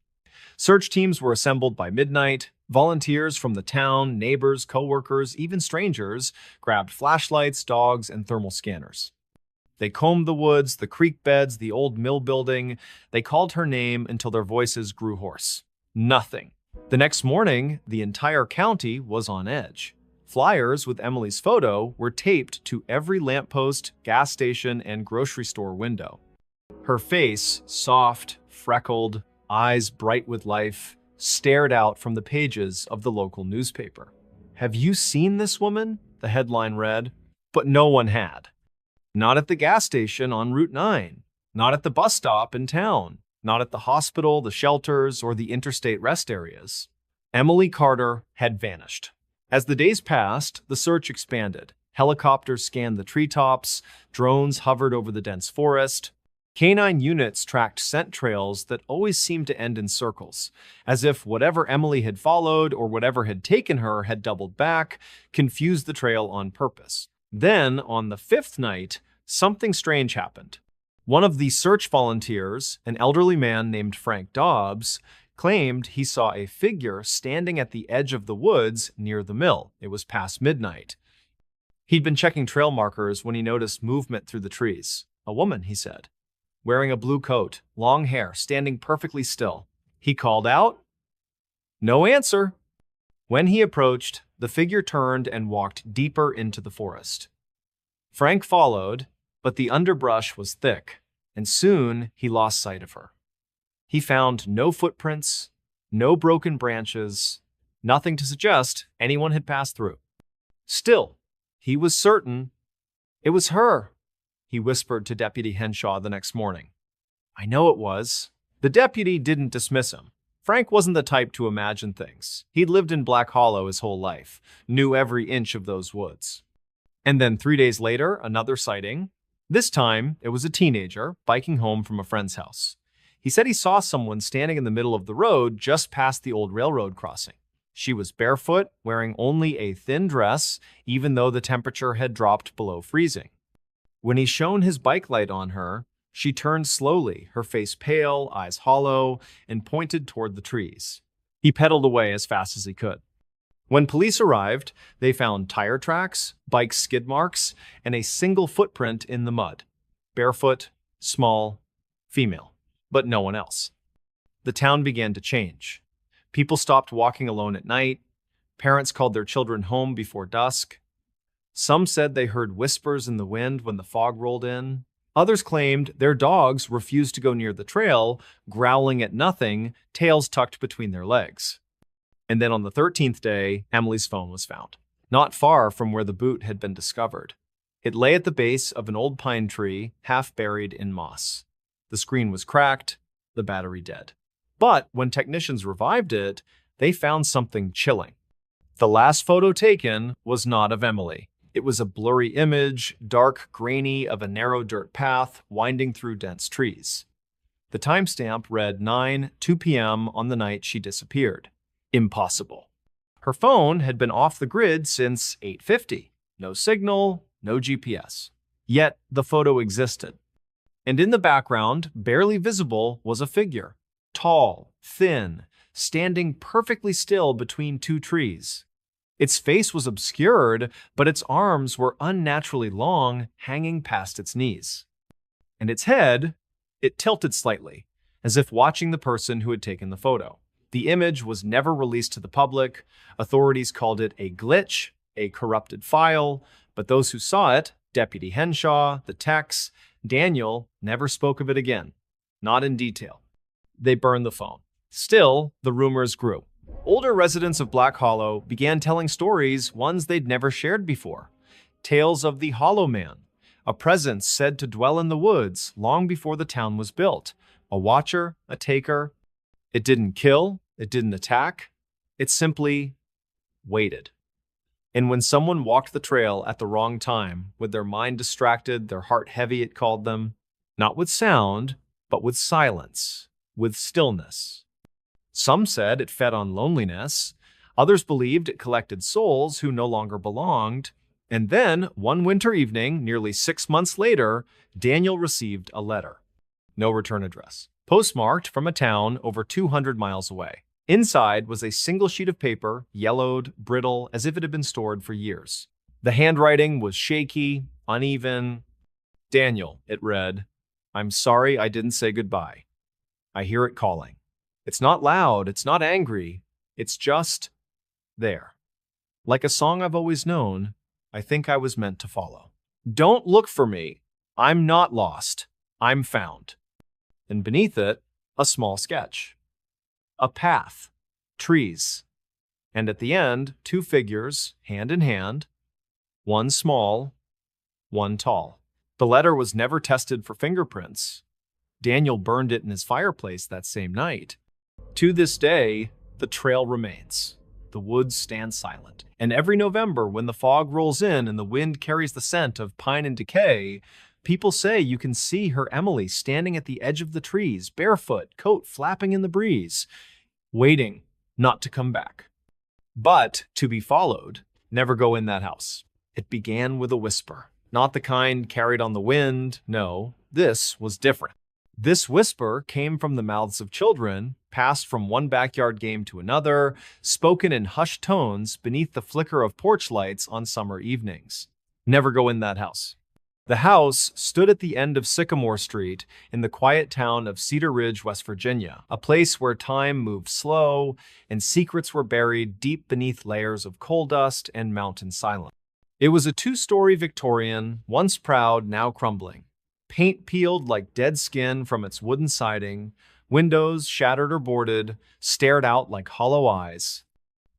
Search teams were assembled by midnight. Volunteers from the town, neighbors, co-workers, even strangers, grabbed flashlights, dogs, and thermal scanners. They combed the woods, the creek beds, the old mill building. They called her name until their voices grew hoarse. Nothing. The next morning, the entire county was on edge. Flyers with Emily's photo were taped to every lamppost, gas station, and grocery store window. Her face, soft, freckled, eyes bright with life, stared out from the pages of the local newspaper. "Have you seen this woman?" the headline read. But no one had. Not at the gas station on Route 9, not at the bus stop in town, not at the hospital, the shelters, or the interstate rest areas. Emily Carter had vanished. As the days passed, the search expanded. Helicopters scanned the treetops, drones hovered over the dense forest. Canine units tracked scent trails that always seemed to end in circles, as if whatever Emily had followed or whatever had taken her had doubled back, confused the trail on purpose. Then, on the fifth night, something strange happened. One of the search volunteers, an elderly man named Frank Dobbs, claimed he saw a figure standing at the edge of the woods near the mill. It was past midnight. He'd been checking trail markers when he noticed movement through the trees. "A woman," he said, wearing a blue coat, long hair, standing perfectly still. He called out. No answer. When he approached, the figure turned and walked deeper into the forest. Frank followed, but the underbrush was thick, and soon he lost sight of her. He found no footprints, no broken branches, nothing to suggest anyone had passed through. Still, he was certain it was her, he whispered to Deputy Henshaw the next morning. "I know it was." The deputy didn't dismiss him. Frank wasn't the type to imagine things. He'd lived in Black Hollow his whole life, knew every inch of those woods. And then 3 days later, another sighting. This time, it was a teenager biking home from a friend's house. He said he saw someone standing in the middle of the road just past the old railroad crossing. She was barefoot, wearing only a thin dress, even though the temperature had dropped below freezing. When he shone his bike light on her, She turned slowly, her face pale, eyes hollow, and pointed toward the trees. He pedaled away as fast as he could. When police arrived, they found tire tracks, bike skid marks, and a single footprint in the mud. Barefoot, small, female, but no one else. The town began to change. People stopped walking alone at night. Parents called their children home before dusk. Some said they heard whispers in the wind when the fog rolled in. Others claimed their dogs refused to go near the trail, growling at nothing, tails tucked between their legs. And then on the 13th day, Emily's phone was found, not far from where the boot had been discovered. It lay at the base of an old pine tree, half buried in moss. The screen was cracked, the battery dead. But when technicians revived it, they found something chilling. The last photo taken was not of Emily. It was a blurry image, dark, grainy, of a narrow dirt path winding through dense trees. The timestamp read 9:02 p.m. on the night she disappeared. Impossible. Her phone had been off the grid since 8:50. No signal, no GPS. Yet the photo existed. And in the background, barely visible, was a figure. Tall, thin, standing perfectly still between two trees. Its face was obscured, but its arms were unnaturally long, hanging past its knees. And its head, it tilted slightly, as if watching the person who had taken the photo. The image was never released to the public. Authorities called it a glitch, a corrupted file, but those who saw it, Deputy Henshaw, the techs, Daniel, never spoke of it again. Not in detail. They burned the phone. Still, the rumors grew. Older residents of Black Hollow began telling stories, ones they'd never shared before. Tales of the Hollow Man, a presence said to dwell in the woods long before the town was built. A watcher, a taker. It didn't kill, it didn't attack. It simply waited. And when someone walked the trail at the wrong time, with their mind distracted, their heart heavy, it called them, not with sound, but with silence, with stillness. Some said it fed on loneliness. Others believed it collected souls who no longer belonged. And then, one winter evening, nearly 6 months later, Daniel received a letter. No return address. Postmarked from a town over 200 miles away. Inside was a single sheet of paper, yellowed, brittle, as if it had been stored for years. The handwriting was shaky, uneven. Daniel, it read, I'm sorry I didn't say goodbye. I hear it calling. It's not loud, it's not angry, it's just there. Like a song I've always known, I think I was meant to follow. Don't look for me. I'm not lost. I'm found. And beneath it, a small sketch. A path, trees, and at the end, two figures, hand in hand, one small, one tall. The letter was never tested for fingerprints. Daniel burned it in his fireplace that same night. To this day, the trail remains. The woods stand silent. And every November, when the fog rolls in and the wind carries the scent of pine and decay, people say you can see her Emily standing at the edge of the trees, barefoot, coat flapping in the breeze, waiting not to come back. But to be followed, never go in that house. It began with a whisper, not the kind carried on the wind. No, this was different. This whisper came from the mouths of children, passed from one backyard game to another, spoken in hushed tones beneath the flicker of porch lights on summer evenings. Never go in that house. The house stood at the end of Sycamore Street in the quiet town of Cedar Ridge, West Virginia, a place where time moved slow and secrets were buried deep beneath layers of coal dust and mountain silence. It was a two-story Victorian, once proud, now crumbling. Paint peeled like dead skin from its wooden siding, windows, shattered or boarded, stared out like hollow eyes.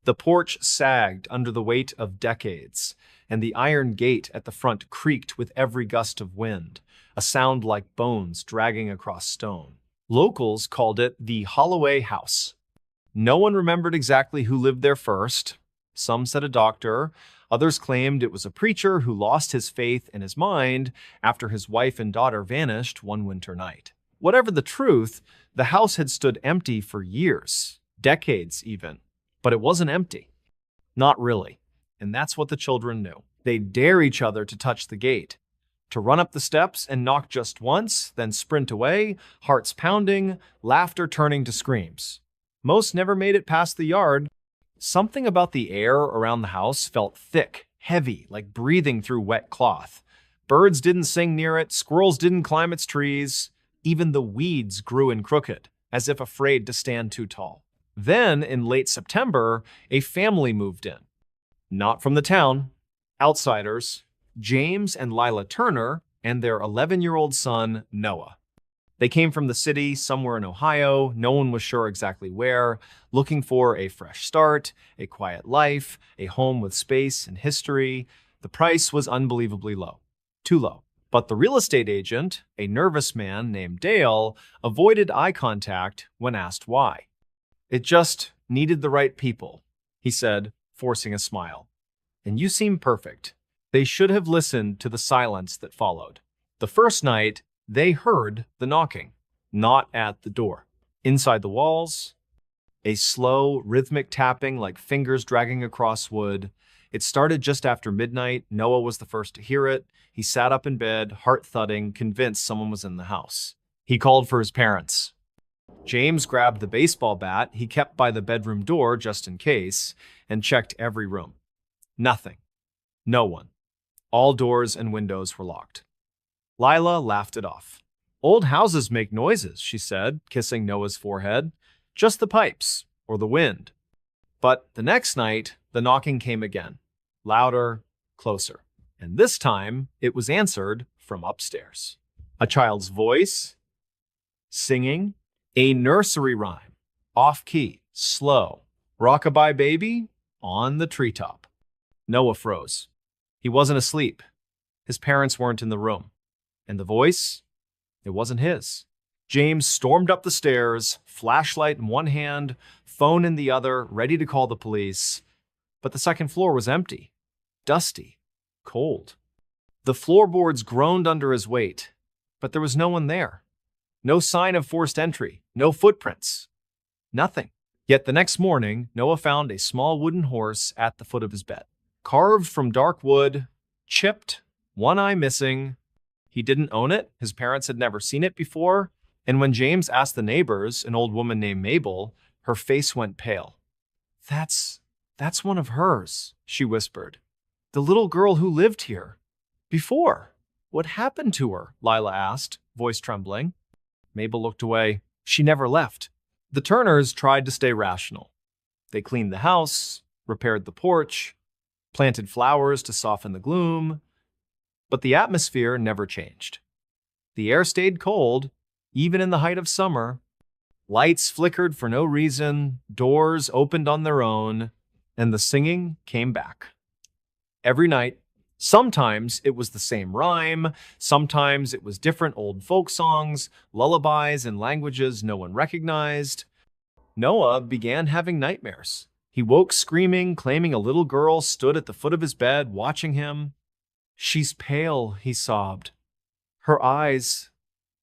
The porch sagged under the weight of decades, and the iron gate at the front creaked with every gust of wind, a sound like bones dragging across stone. Locals called it the Holloway House. No one remembered exactly who lived there first. Some said a doctor. Others claimed it was a preacher who lost his faith and his mind after his wife and daughter vanished one winter night. Whatever the truth, the house had stood empty for years, decades even. But it wasn't empty. Not really. And that's what the children knew. They'd dare each other to touch the gate. To run up the steps and knock just once, then sprint away, hearts pounding, laughter turning to screams. Most never made it past the yard. Something about the air around the house felt thick, heavy, like breathing through wet cloth. Birds didn't sing near it, squirrels didn't climb its trees. Even the weeds grew in crooked, as if afraid to stand too tall. Then, in late September, a family moved in. Not from the town, outsiders, James and Lila Turner and their 11-year-old son, Noah. They came from the city, somewhere in Ohio, no one was sure exactly where, looking for a fresh start, a quiet life, a home with space and history. The price was unbelievably low. Too low. But the real estate agent, a nervous man named Dale, avoided eye contact when asked why. "It just needed the right people," he said, forcing a smile. "And you seem perfect." They should have listened to the silence that followed. The first night, they heard the knocking, not at the door. Inside the walls, a slow, rhythmic tapping like fingers dragging across wood. It started just after midnight. Noah was the first to hear it. He sat up in bed, heart thudding, convinced someone was in the house. He called for his parents. James grabbed the baseball bat he kept by the bedroom door just in case and checked every room. Nothing. No one. All doors and windows were locked. Lila laughed it off. "Old houses make noises," she said, kissing Noah's forehead. "Just the pipes, or the wind." But the next night, the knocking came again. Louder, closer. And this time, it was answered from upstairs. A child's voice, singing, a nursery rhyme, off-key, slow. "Rockabye baby" on the treetop. Noah froze. He wasn't asleep. His parents weren't in the room. And the voice? It wasn't his. James stormed up the stairs, flashlight in one hand, phone in the other, ready to call the police. But the second floor was empty, dusty, cold. The floorboards groaned under his weight, but there was no one there. No sign of forced entry, no footprints, nothing. Yet the next morning, Noah found a small wooden horse at the foot of his bed. Carved from dark wood, chipped, one eye missing. He didn't own it, his parents had never seen it before, and when James asked the neighbors, an old woman named Mabel, her face went pale. That's one of hers," she whispered. "The little girl who lived here. Before. What happened to her?" Lila asked, voice trembling. Mabel looked away. "She never left." The Turners tried to stay rational. They cleaned the house, repaired the porch, planted flowers to soften the gloom, but the atmosphere never changed. The air stayed cold, even in the height of summer. Lights flickered for no reason, doors opened on their own, and the singing came back. Every night, sometimes it was the same rhyme, sometimes it was different old folk songs, lullabies in languages no one recognized. Noah began having nightmares. He woke screaming, claiming a little girl stood at the foot of his bed watching him. "She's pale," he sobbed. "Her eyes,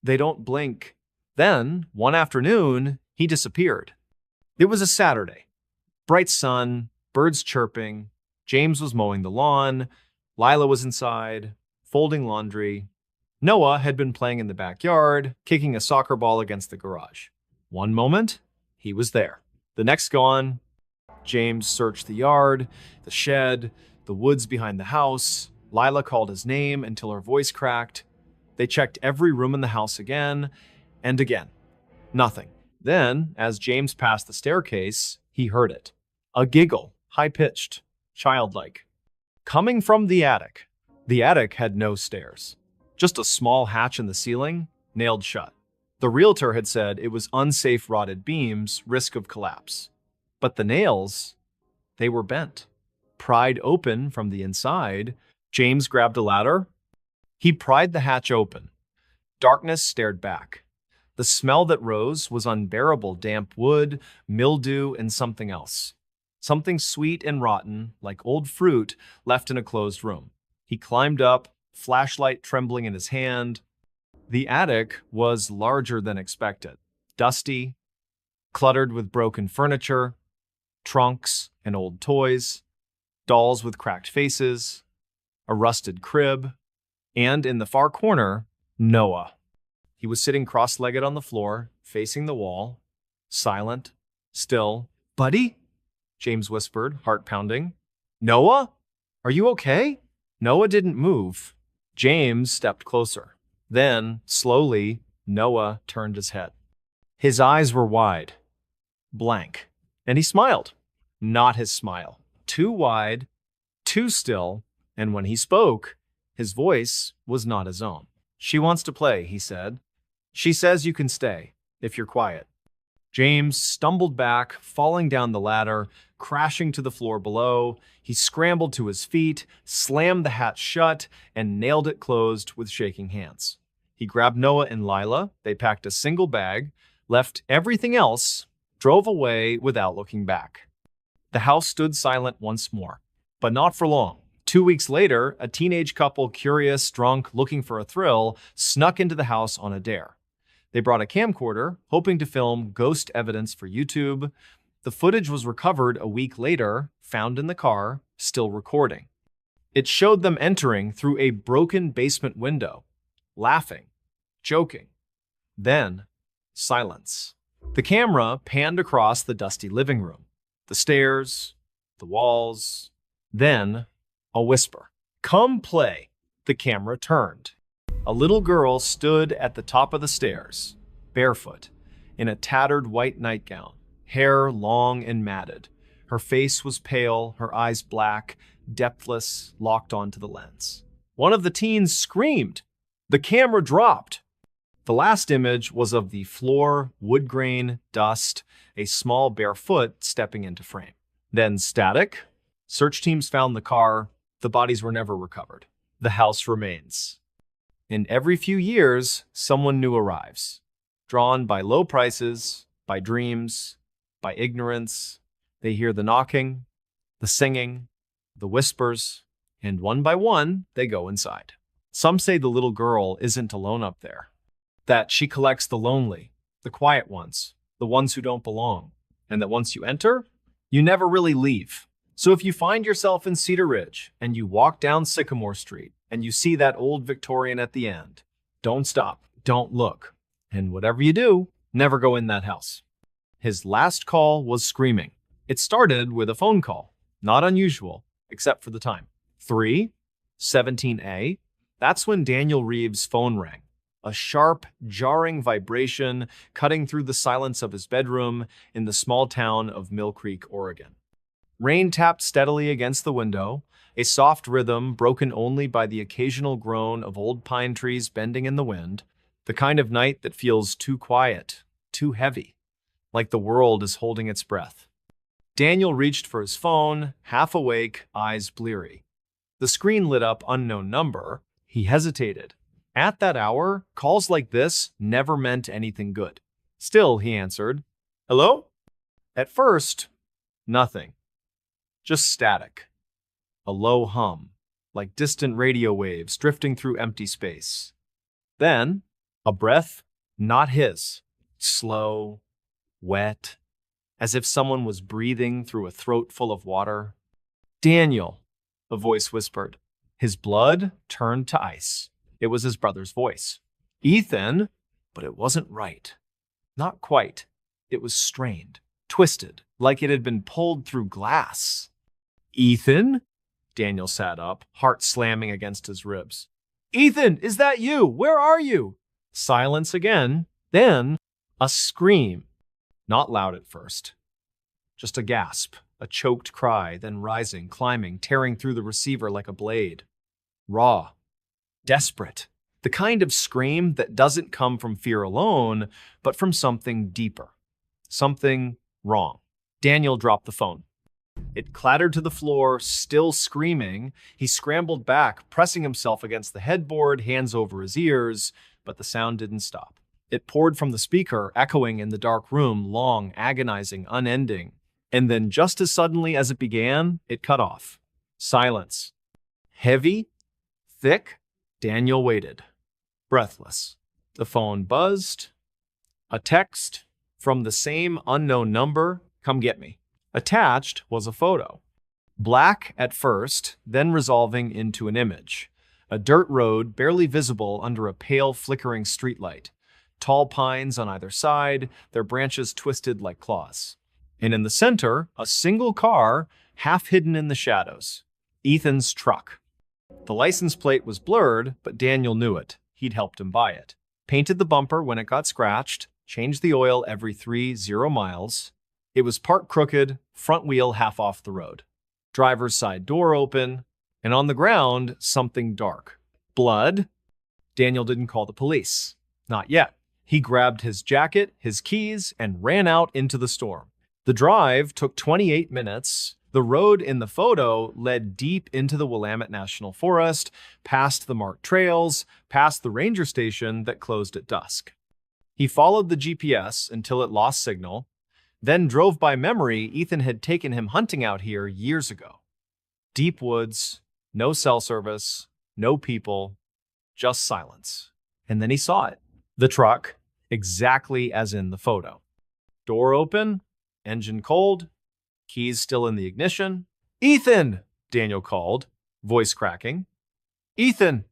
they don't blink." Then, one afternoon, he disappeared. It was a Saturday. Bright sun, birds chirping. James was mowing the lawn. Lila was inside, folding laundry. Noah had been playing in the backyard, kicking a soccer ball against the garage. One moment, he was there. The next gone. James searched the yard, the shed, the woods behind the house. Lila called his name until her voice cracked. They checked every room in the house again and again. Nothing. Then, as James passed the staircase, he heard it. A giggle, high-pitched, childlike. Coming from the attic. The attic had no stairs. Just a small hatch in the ceiling, nailed shut. The realtor had said it was unsafe rotted beams, risk of collapse. But the nails, they were bent. Pried open from the inside, James grabbed a ladder. He pried the hatch open. Darkness stared back. The smell that rose was unbearable: damp wood, mildew, and something else. Something sweet and rotten, like old fruit left in a closed room. He climbed up, flashlight trembling in his hand. The attic was larger than expected. Dusty, cluttered with broken furniture, trunks and old toys, dolls with cracked faces, a rusted crib. And in the far corner, Noah. He was sitting cross-legged on the floor, facing the wall, silent, still. "Buddy?" James whispered, heart pounding. "Noah? Are you okay?" Noah didn't move. James stepped closer. Then, slowly, Noah turned his head. His eyes were wide, blank, and he smiled. Not his smile. Too wide, too still, and when he spoke, his voice was not his own. "She wants to play," he said. "She says you can stay, if you're quiet." James stumbled back, falling down the ladder, crashing to the floor below. He scrambled to his feet, slammed the hatch shut, and nailed it closed with shaking hands. He grabbed Noah and Lila. They packed a single bag, left everything else, drove away without looking back. The house stood silent once more, but not for long. 2 weeks later, a teenage couple, curious, drunk, looking for a thrill, snuck into the house on a dare. They brought a camcorder, hoping to film ghost evidence for YouTube. The footage was recovered a week later, found in the car, still recording. It showed them entering through a broken basement window, laughing, joking. Then, silence. The camera panned across the dusty living room, the stairs, the walls. Then, a whisper. "Come play." The camera turned. A little girl stood at the top of the stairs, barefoot, in a tattered white nightgown, hair long and matted. Her face was pale, her eyes black, depthless, locked onto the lens. One of the teens screamed. The camera dropped. The last image was of the floor, wood grain, dust, a small bare foot stepping into frame. Then static. Search teams found the car. The bodies were never recovered. The house remains. And every few years, someone new arrives, drawn by low prices, by dreams, by ignorance. They hear the knocking, the singing, the whispers, and one by one, they go inside. Some say the little girl isn't alone up there, that she collects the lonely, the quiet ones, the ones who don't belong, and that once you enter, you never really leave. So if you find yourself in Cedar Ridge and you walk down Sycamore Street and you see that old Victorian at the end, don't stop, don't look, and whatever you do, never go in that house. His last call was screaming. It started with a phone call, not unusual, except for the time. 3:17 That's when Daniel Reeves' phone rang. A sharp, jarring vibration cutting through the silence of his bedroom in the small town of Mill Creek, Oregon. Rain tapped steadily against the window, a soft rhythm broken only by the occasional groan of old pine trees bending in the wind, the kind of night that feels too quiet, too heavy, like the world is holding its breath. Daniel reached for his phone, half awake, eyes bleary. The screen lit up unknown number. He hesitated. At that hour, calls like this never meant anything good. Still, he answered, "Hello?" At first, nothing. Just static. A low hum, like distant radio waves drifting through empty space. Then, a breath, not his, slow, wet, as if someone was breathing through a throat full of water. "Daniel," a voice whispered. His blood turned to ice. It was his brother's voice. "Ethan," but it wasn't right. Not quite. It was strained, twisted, like it had been pulled through glass. "Ethan?" Daniel sat up, heart slamming against his ribs. "Ethan, is that you? Where are you?" Silence again, then a scream. Not loud at first. Just a gasp, a choked cry, then rising, climbing, tearing through the receiver like a blade. Raw. Desperate. The kind of scream that doesn't come from fear alone, but from something deeper. Something wrong. Daniel dropped the phone. It clattered to the floor, still screaming. He scrambled back, pressing himself against the headboard, hands over his ears, but the sound didn't stop. It poured from the speaker, echoing in the dark room, long, agonizing, unending. And then just as suddenly as it began, it cut off. Silence. Heavy, thick. Daniel waited, breathless. The phone buzzed. A text from the same unknown number, "Come get me." Attached was a photo. Black at first, then resolving into an image. A dirt road barely visible under a pale, flickering streetlight. Tall pines on either side, their branches twisted like claws. And in the center, a single car, half hidden in the shadows. Ethan's truck. The license plate was blurred, but Daniel knew it. He'd helped him buy it. Painted the bumper when it got scratched, changed the oil every 30 miles. It was parked crooked, front wheel half off the road. Driver's side door open, and on the ground, something dark. Blood? Daniel didn't call the police. Not yet. He grabbed his jacket, his keys, and ran out into the storm. The drive took 28 minutes. The road in the photo led deep into the Willamette National Forest, past the marked trails, past the ranger station that closed at dusk. He followed the GPS until it lost signal, then drove by memory Ethan had taken him hunting out here years ago. Deep woods, no cell service, no people, just silence. And then he saw it. The truck, exactly as in the photo. Door open, engine cold, keys still in the ignition. "Ethan!" Daniel called, voice cracking. "Ethan,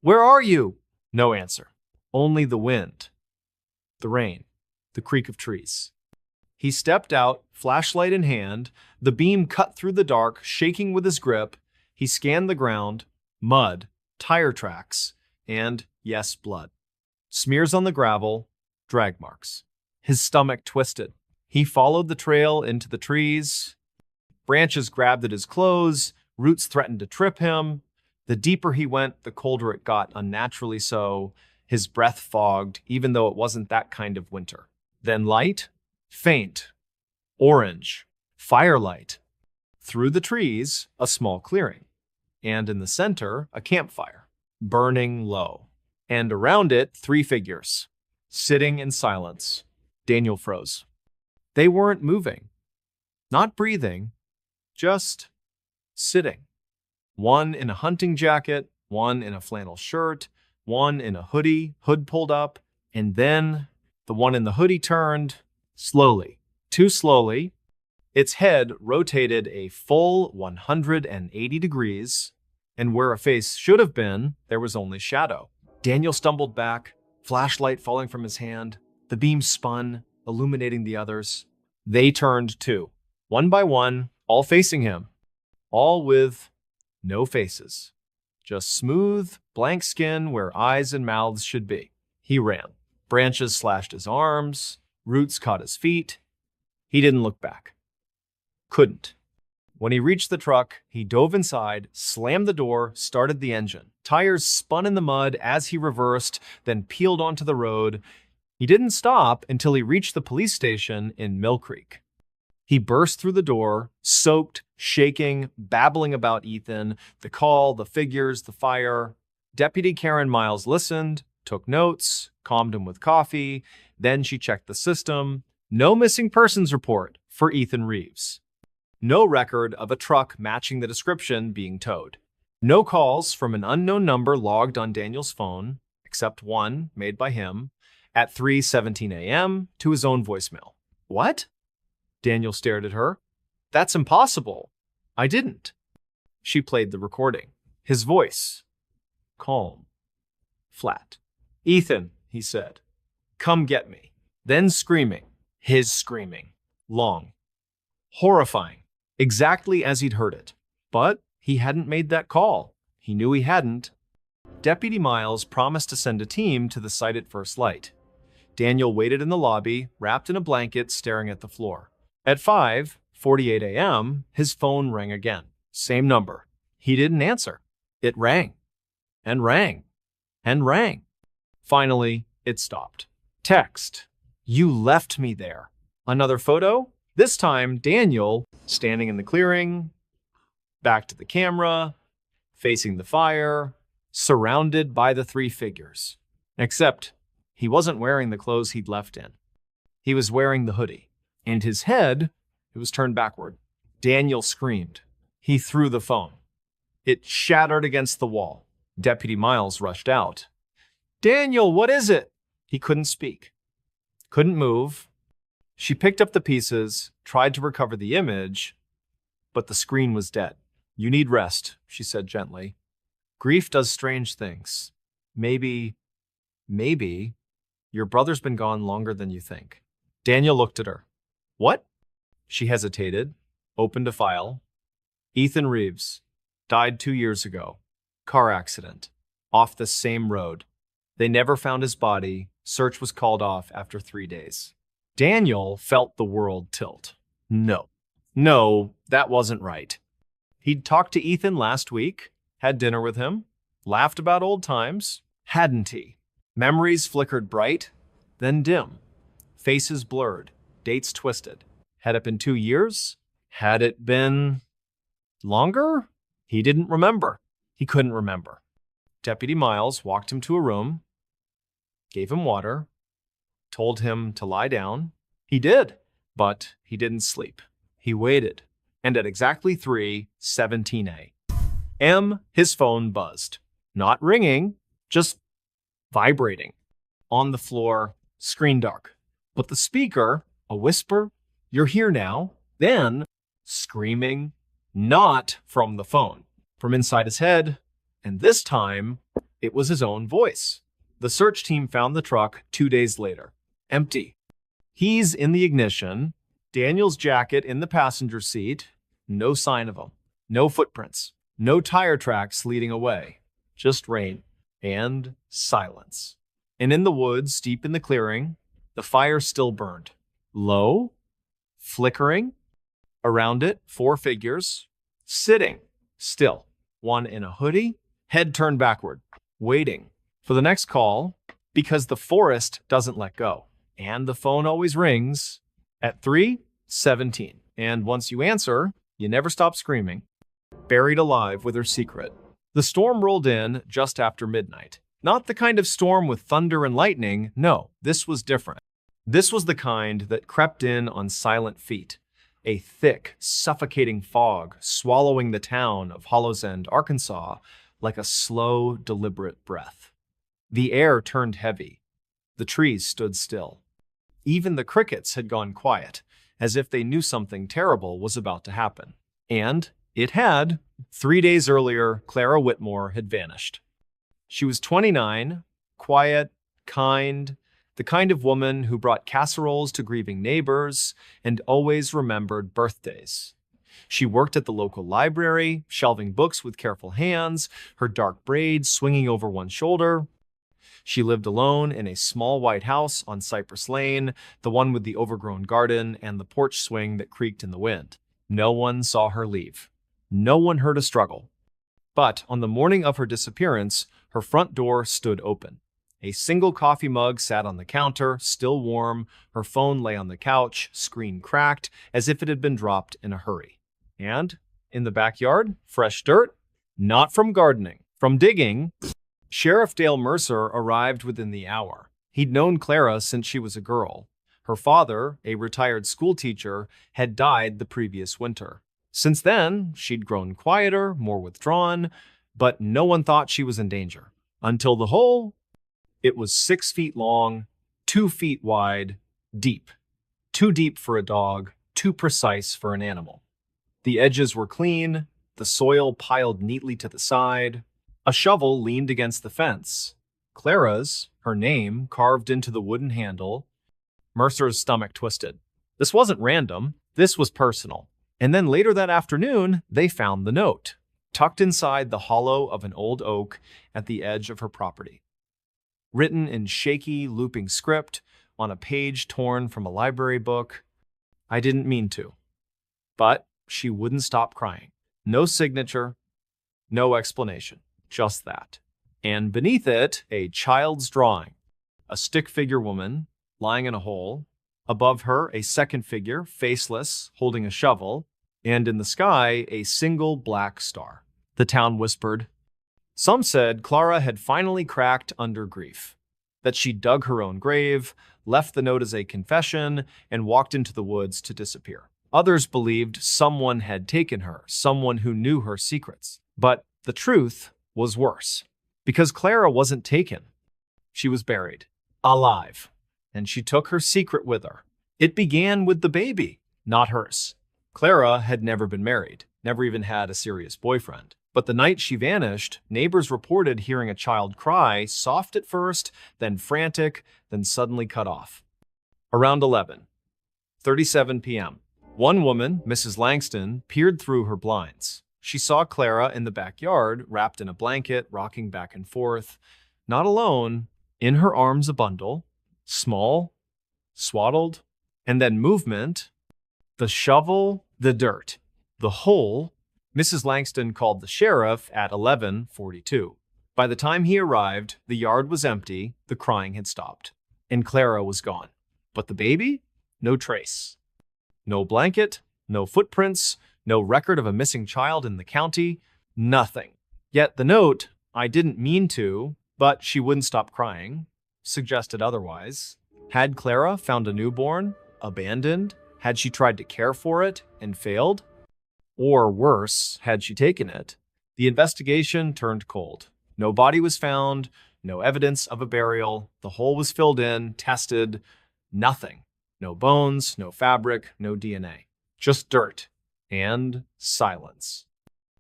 where are you?" No answer. Only the wind, the rain, the creak of trees. He stepped out, flashlight in hand. The beam cut through the dark, shaking with his grip. He scanned the ground, mud, tire tracks, and, yes, blood. Smears on the gravel, drag marks. His stomach twisted. He followed the trail into the trees. Branches grabbed at his clothes. Roots threatened to trip him. The deeper he went, the colder it got, unnaturally so. His breath fogged, even though it wasn't that kind of winter. Then light, faint, orange, firelight. Through the trees, a small clearing. And in the center, a campfire, burning low. And around it, 3 figures, sitting in silence. Daniel froze. They weren't moving, not breathing, just sitting. One in a hunting jacket, one in a flannel shirt, one in a hoodie, hood pulled up, and then the one in the hoodie turned, slowly, too slowly. Its head rotated a full 180 degrees, and where a face should have been, there was only shadow. Daniel stumbled back, flashlight falling from his hand. The beam spun, illuminating the others. They turned too, one by one, all facing him, all with no faces, just smooth, blank skin where eyes and mouths should be. He ran. Branches slashed his arms, roots caught his feet. He didn't look back. Couldn't. When he reached the truck, he dove inside, slammed the door, started the engine. Tires spun in the mud as he reversed, then peeled onto the road. He didn't stop until he reached the police station in Mill Creek. He burst through the door, soaked, shaking, babbling about Ethan, the call, the figures, the fire. Deputy Karen Miles listened, took notes, calmed him with coffee. Then she checked the system. No missing persons report for Ethan Reeves. No record of a truck matching the description being towed. No calls from an unknown number logged on Daniel's phone, except one made by him at 3:17 a.m. to his own voicemail. What? Daniel stared at her. That's impossible. I didn't. She played the recording. His voice. Calm. Flat. Ethan, he said. Come get me. Then screaming. His screaming. Long. Horrifying. Exactly as he'd heard it. But he hadn't made that call. He knew he hadn't. Deputy Miles promised to send a team to the site at first light. Daniel waited in the lobby, wrapped in a blanket, staring at the floor. At 5:48 a.m., his phone rang again. Same number. He didn't answer. It rang. And rang. And rang. Finally, it stopped. Text. You left me there. Another photo? This time, Daniel, standing in the clearing, back to the camera, facing the fire, surrounded by the 3 figures. Except he wasn't wearing the clothes he'd left in. He was wearing the hoodie, and his head, it was turned backward. Daniel screamed. He threw the phone. It shattered against the wall. Deputy Miles rushed out. Daniel, what is it? He couldn't speak. Couldn't move. She picked up the pieces, tried to recover the image, but the screen was dead. You need rest, she said gently. Grief does strange things. Maybe, maybe, your brother's been gone longer than you think. Daniel looked at her. What? She hesitated, opened a file. Ethan Reeves died 2 years ago. Car accident. Off the same road. They never found his body. Search was called off after 3 days. Daniel felt the world tilt. No, that wasn't right. He'd talked to Ethan last week, had dinner with him, laughed about old times, hadn't he? Memories flickered bright, then dim. Faces blurred, dates twisted. Had it been 2 years? Had it been longer? He didn't remember. He couldn't remember. Deputy Miles walked him to a room, gave him water, told him to lie down. He did, but he didn't sleep. He waited, and at exactly 3:17 a.m., his phone buzzed. Not ringing, just vibrating. On the floor, screen dark. But the speaker, a whisper, "You're here now." Then, screaming, not from the phone, from inside his head, and this time, it was his own voice. The search team found the truck 2 days later. Empty. He's in the ignition, Daniel's jacket in the passenger seat, no sign of him, no footprints, no tire tracks leading away, just rain and silence. And in the woods, deep in the clearing, the fire still burned. Low, flickering. Around it, 4 figures, sitting still. One in a hoodie, head turned backward, waiting for the next call, because the forest doesn't let go. And the phone always rings at 3:17. And once you answer, you never stop screaming. Buried alive with her secret. The storm rolled in just after midnight. Not the kind of storm with thunder and lightning. No, this was different. This was the kind that crept in on silent feet. A thick, suffocating fog swallowing the town of Hollows End, Arkansas, like a slow, deliberate breath. The air turned heavy. The trees stood still. Even the crickets had gone quiet, as if they knew something terrible was about to happen. And it had. 3 days earlier, Clara Whitmore had vanished. She was 29, quiet, kind, the kind of woman who brought casseroles to grieving neighbors and always remembered birthdays. She worked at the local library, shelving books with careful hands, her dark braids swinging over one shoulder. She lived alone in a small white house on Cypress Lane, the one with the overgrown garden and the porch swing that creaked in the wind. No one saw her leave. No one heard a struggle. But on the morning of her disappearance, her front door stood open. A single coffee mug sat on the counter, still warm. Her phone lay on the couch, screen cracked, as if it had been dropped in a hurry. And in the backyard, fresh dirt, not from gardening, from digging. Sheriff Dale Mercer arrived within the hour. He'd known Clara since she was a girl. Her father, a retired schoolteacher, had died the previous winter. Since then, she'd grown quieter, more withdrawn, but no one thought she was in danger. Until the hole. It was 6 feet long, 2 feet wide, deep. Too deep for a dog, too precise for an animal. The edges were clean, the soil piled neatly to the side. A shovel leaned against the fence. Clara's, her name, carved into the wooden handle. Mercer's stomach twisted. This wasn't random. This was personal. And then later that afternoon, they found the note, tucked inside the hollow of an old oak at the edge of her property. Written in shaky, looping script on a page torn from a library book. I didn't mean to. But she wouldn't stop crying. No signature, no explanation, just that. And beneath it, a child's drawing. A stick figure woman lying in a hole. Above her, a second figure, faceless, holding a shovel. And in the sky, a single black star. The town whispered. Some said Clara had finally cracked under grief, that she dug her own grave, left the note as a confession, and walked into the woods to disappear. Others believed someone had taken her, someone who knew her secrets. But the truth was worse, because Clara wasn't taken. She was buried, alive, and she took her secret with her. It began with the baby, not hers. Clara had never been married, never even had a serious boyfriend. But the night she vanished, neighbors reported hearing a child cry, soft at first, then frantic, then suddenly cut off. Around 11:37 p.m., one woman, Mrs. Langston, peered through her blinds. She saw Clara in the backyard, wrapped in a blanket, rocking back and forth. Not alone, in her arms a bundle, small, swaddled, and then movement, the shovel, the dirt, the hole. Mrs. Langston called the sheriff at 11:42. By the time he arrived, the yard was empty, the crying had stopped, and Clara was gone. But the baby? No trace. No blanket, no footprints, no record of a missing child in the county, nothing. Yet the note, "I didn't mean to, but she wouldn't stop crying," suggested otherwise. Had Clara found a newborn, abandoned? Had she tried to care for it and failed? Or worse, had she taken it? The investigation turned cold. No body was found, no evidence of a burial. The hole was filled in, tested, nothing. No bones, no fabric, no DNA. Just dirt and silence.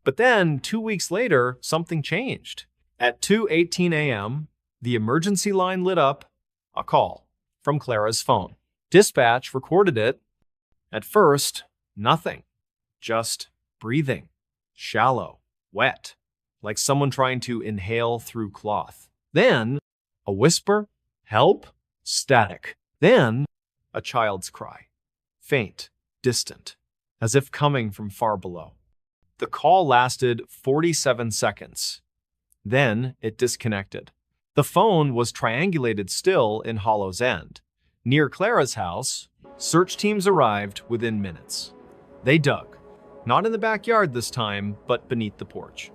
But then, 2 weeks later, something changed. At 2:18 a.m., the emergency line lit up, a call from Clara's phone. Dispatch recorded it. At first, nothing. Just breathing. Shallow. Wet. Like someone trying to inhale through cloth. Then, a whisper. Help. Static. Then, a child's cry. Faint. Distant. As if coming from far below. The call lasted 47 seconds. Then, it disconnected. The phone was triangulated still in Hollow's End. Near Clara's house, search teams arrived within minutes. They dug. Not in the backyard this time, but beneath the porch.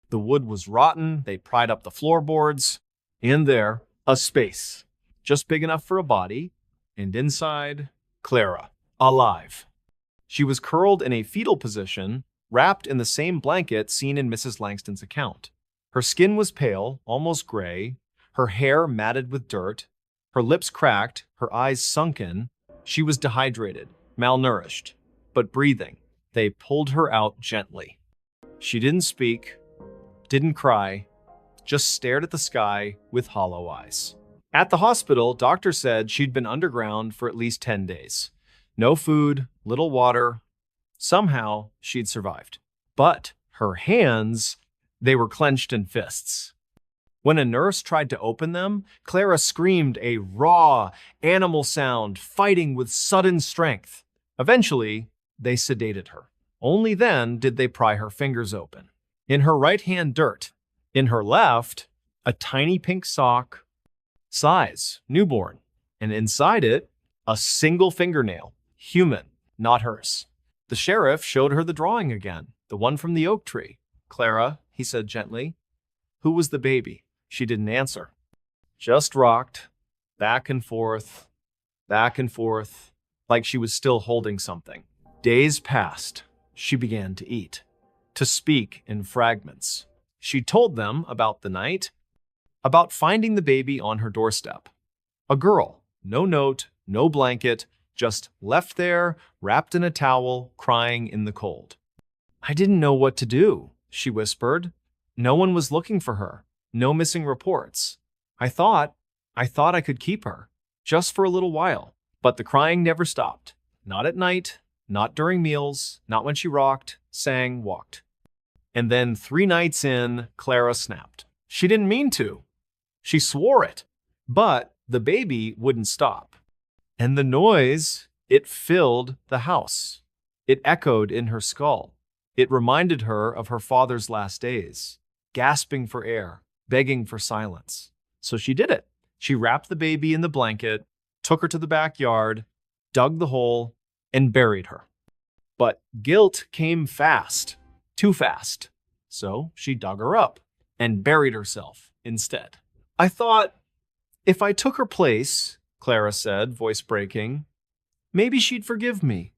The wood was rotten, they pried up the floorboards. In there, a space, just big enough for a body, and inside, Clara, alive. She was curled in a fetal position, wrapped in the same blanket seen in Mrs. Langston's account. Her skin was pale, almost gray, her hair matted with dirt, her lips cracked, her eyes sunken. She was dehydrated, malnourished, but breathing. They pulled her out gently. She didn't speak, didn't cry, just stared at the sky with hollow eyes. At the hospital, doctors said she'd been underground for at least 10 days. No food, little water. Somehow, she'd survived. But her hands, they were clenched in fists. When a nurse tried to open them, Clara screamed a raw, animal sound, fighting with sudden strength. Eventually, they sedated her. Only then did they pry her fingers open. In her right hand, dirt. In her left, a tiny pink sock, size, newborn. And inside it, a single fingernail, human, not hers. The sheriff showed her the drawing again, the one from the oak tree. "Clara," he said gently, "who was the baby?" She didn't answer. Just rocked, back and forth, like she was still holding something. Days passed. She began to eat, to speak in fragments. She told them about the night, about finding the baby on her doorstep. A girl, no note, no blanket, just left there, wrapped in a towel, crying in the cold. "I didn't know what to do," she whispered. "No one was looking for her. No missing reports. I thought I could keep her, just for a little while." But the crying never stopped. Not at night, not during meals, not when she rocked, sang, walked. And then 3 nights in, Clara snapped. She didn't mean to. She swore it. But the baby wouldn't stop. And the noise, it filled the house. It echoed in her skull. It reminded her of her father's last days, gasping for air, begging for silence. So she did it. She wrapped the baby in the blanket, took her to the backyard, dug the hole, and buried her. But guilt came fast, too fast. So she dug her up and buried herself instead. "I thought if I took her place," Clara said, voice breaking, "maybe she'd forgive me."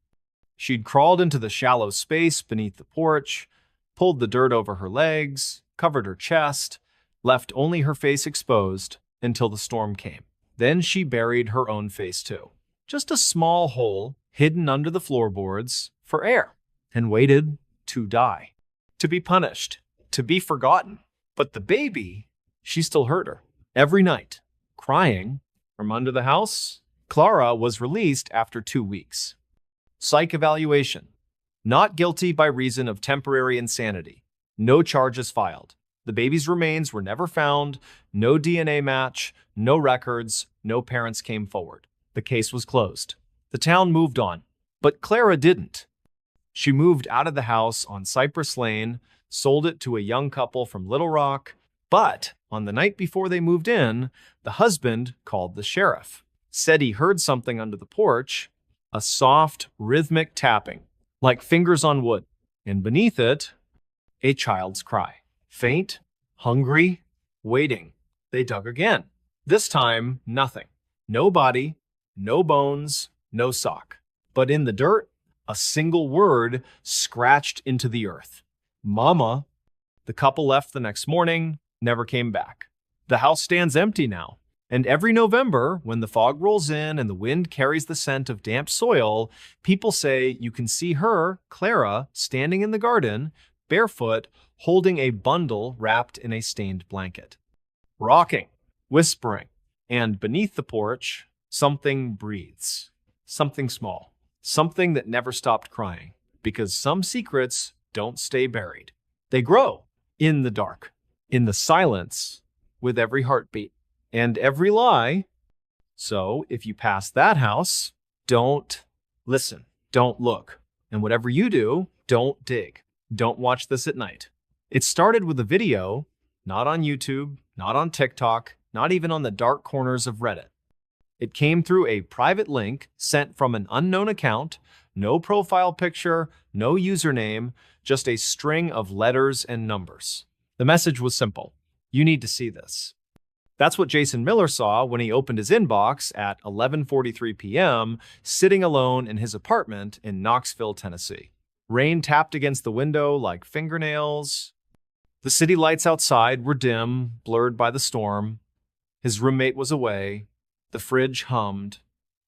She'd crawled into the shallow space beneath the porch, pulled the dirt over her legs, covered her chest, left only her face exposed until the storm came. Then she buried her own face too. Just a small hole hidden under the floorboards for air, and waited to die, to be punished, to be forgotten. But the baby, she still heard her. Every night, crying from under the house. Clara was released after 2 weeks. Psych evaluation. Not guilty by reason of temporary insanity. No charges filed. The baby's remains were never found, no DNA match, no records, no parents came forward. The case was closed. The town moved on, but Clara didn't. She moved out of the house on Cypress Lane, sold it to a young couple from Little Rock, but on the night before they moved in, the husband called the sheriff, said he heard something under the porch, a soft, rhythmic tapping, like fingers on wood, and beneath it, a child's cry. Faint, hungry, waiting. They dug again. This time, nothing. No body, no bones, no sock. But in the dirt, a single word scratched into the earth. Mama. The couple left the next morning, never came back. The house stands empty now. And every November, when the fog rolls in and the wind carries the scent of damp soil, people say you can see her, Clara, standing in the garden, barefoot, holding a bundle wrapped in a stained blanket. Rocking, whispering, and beneath the porch, something breathes. Something small. Something that never stopped crying. Because some secrets don't stay buried. They grow in the dark, in the silence, with every heartbeat and every lie. So if you pass that house, don't listen, don't look. And whatever you do, don't dig. Don't watch this at night. It started with a video, not on YouTube, not on TikTok, not even on the dark corners of Reddit. It came through a private link sent from an unknown account, no profile picture, no username, just a string of letters and numbers. The message was simple. You need to see this. That's what Jason Miller saw when he opened his inbox at 11:43 p.m., sitting alone in his apartment in Knoxville, Tennessee. Rain tapped against the window like fingernails. The city lights outside were dim, blurred by the storm. His roommate was away. The fridge hummed.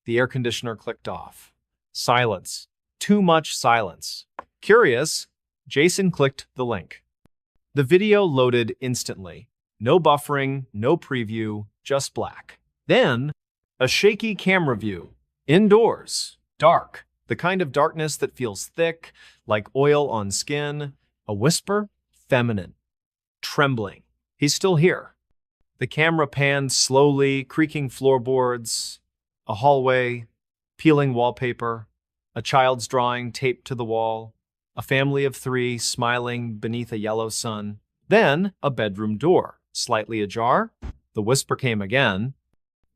The air conditioner clicked off. Silence. Too much silence. Curious, Jason clicked the link. The video loaded instantly. No buffering, no preview, just black. Then, a shaky camera view. Indoors. Dark. The kind of darkness that feels thick, like oil on skin. A whisper. Feminine. Trembling. He's still here. The camera panned slowly, creaking floorboards. A hallway. Peeling wallpaper. A child's drawing taped to the wall. A family of 3 smiling beneath a yellow sun. Then, a bedroom door. Slightly ajar. The whisper came again.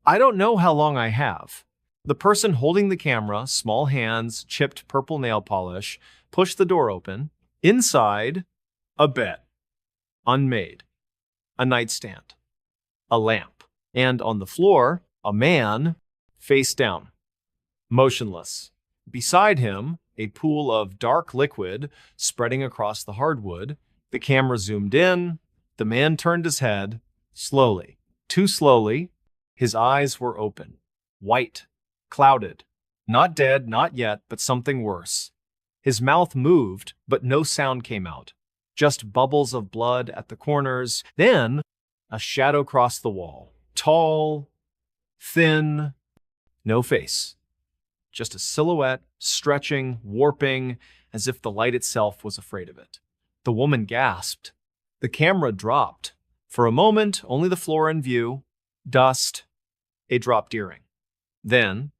I don't know how long I have. The person holding the camera, small hands, chipped purple nail polish, pushed the door open. Inside, a bed. Unmade. A nightstand. A lamp. And on the floor, a man, face down. Motionless. Beside him, a pool of dark liquid spreading across the hardwood. The camera zoomed in. The man turned his head, slowly, too slowly. His eyes were open, white, clouded. Not dead, not yet, but something worse. His mouth moved, but no sound came out. Just bubbles of blood at the corners. Then, a shadow crossed the wall. Tall, thin, no face. Just a silhouette, stretching, warping, as if the light itself was afraid of it. The woman gasped. The camera dropped. For a moment, only the floor in view. Dust. A dropped earring. Then,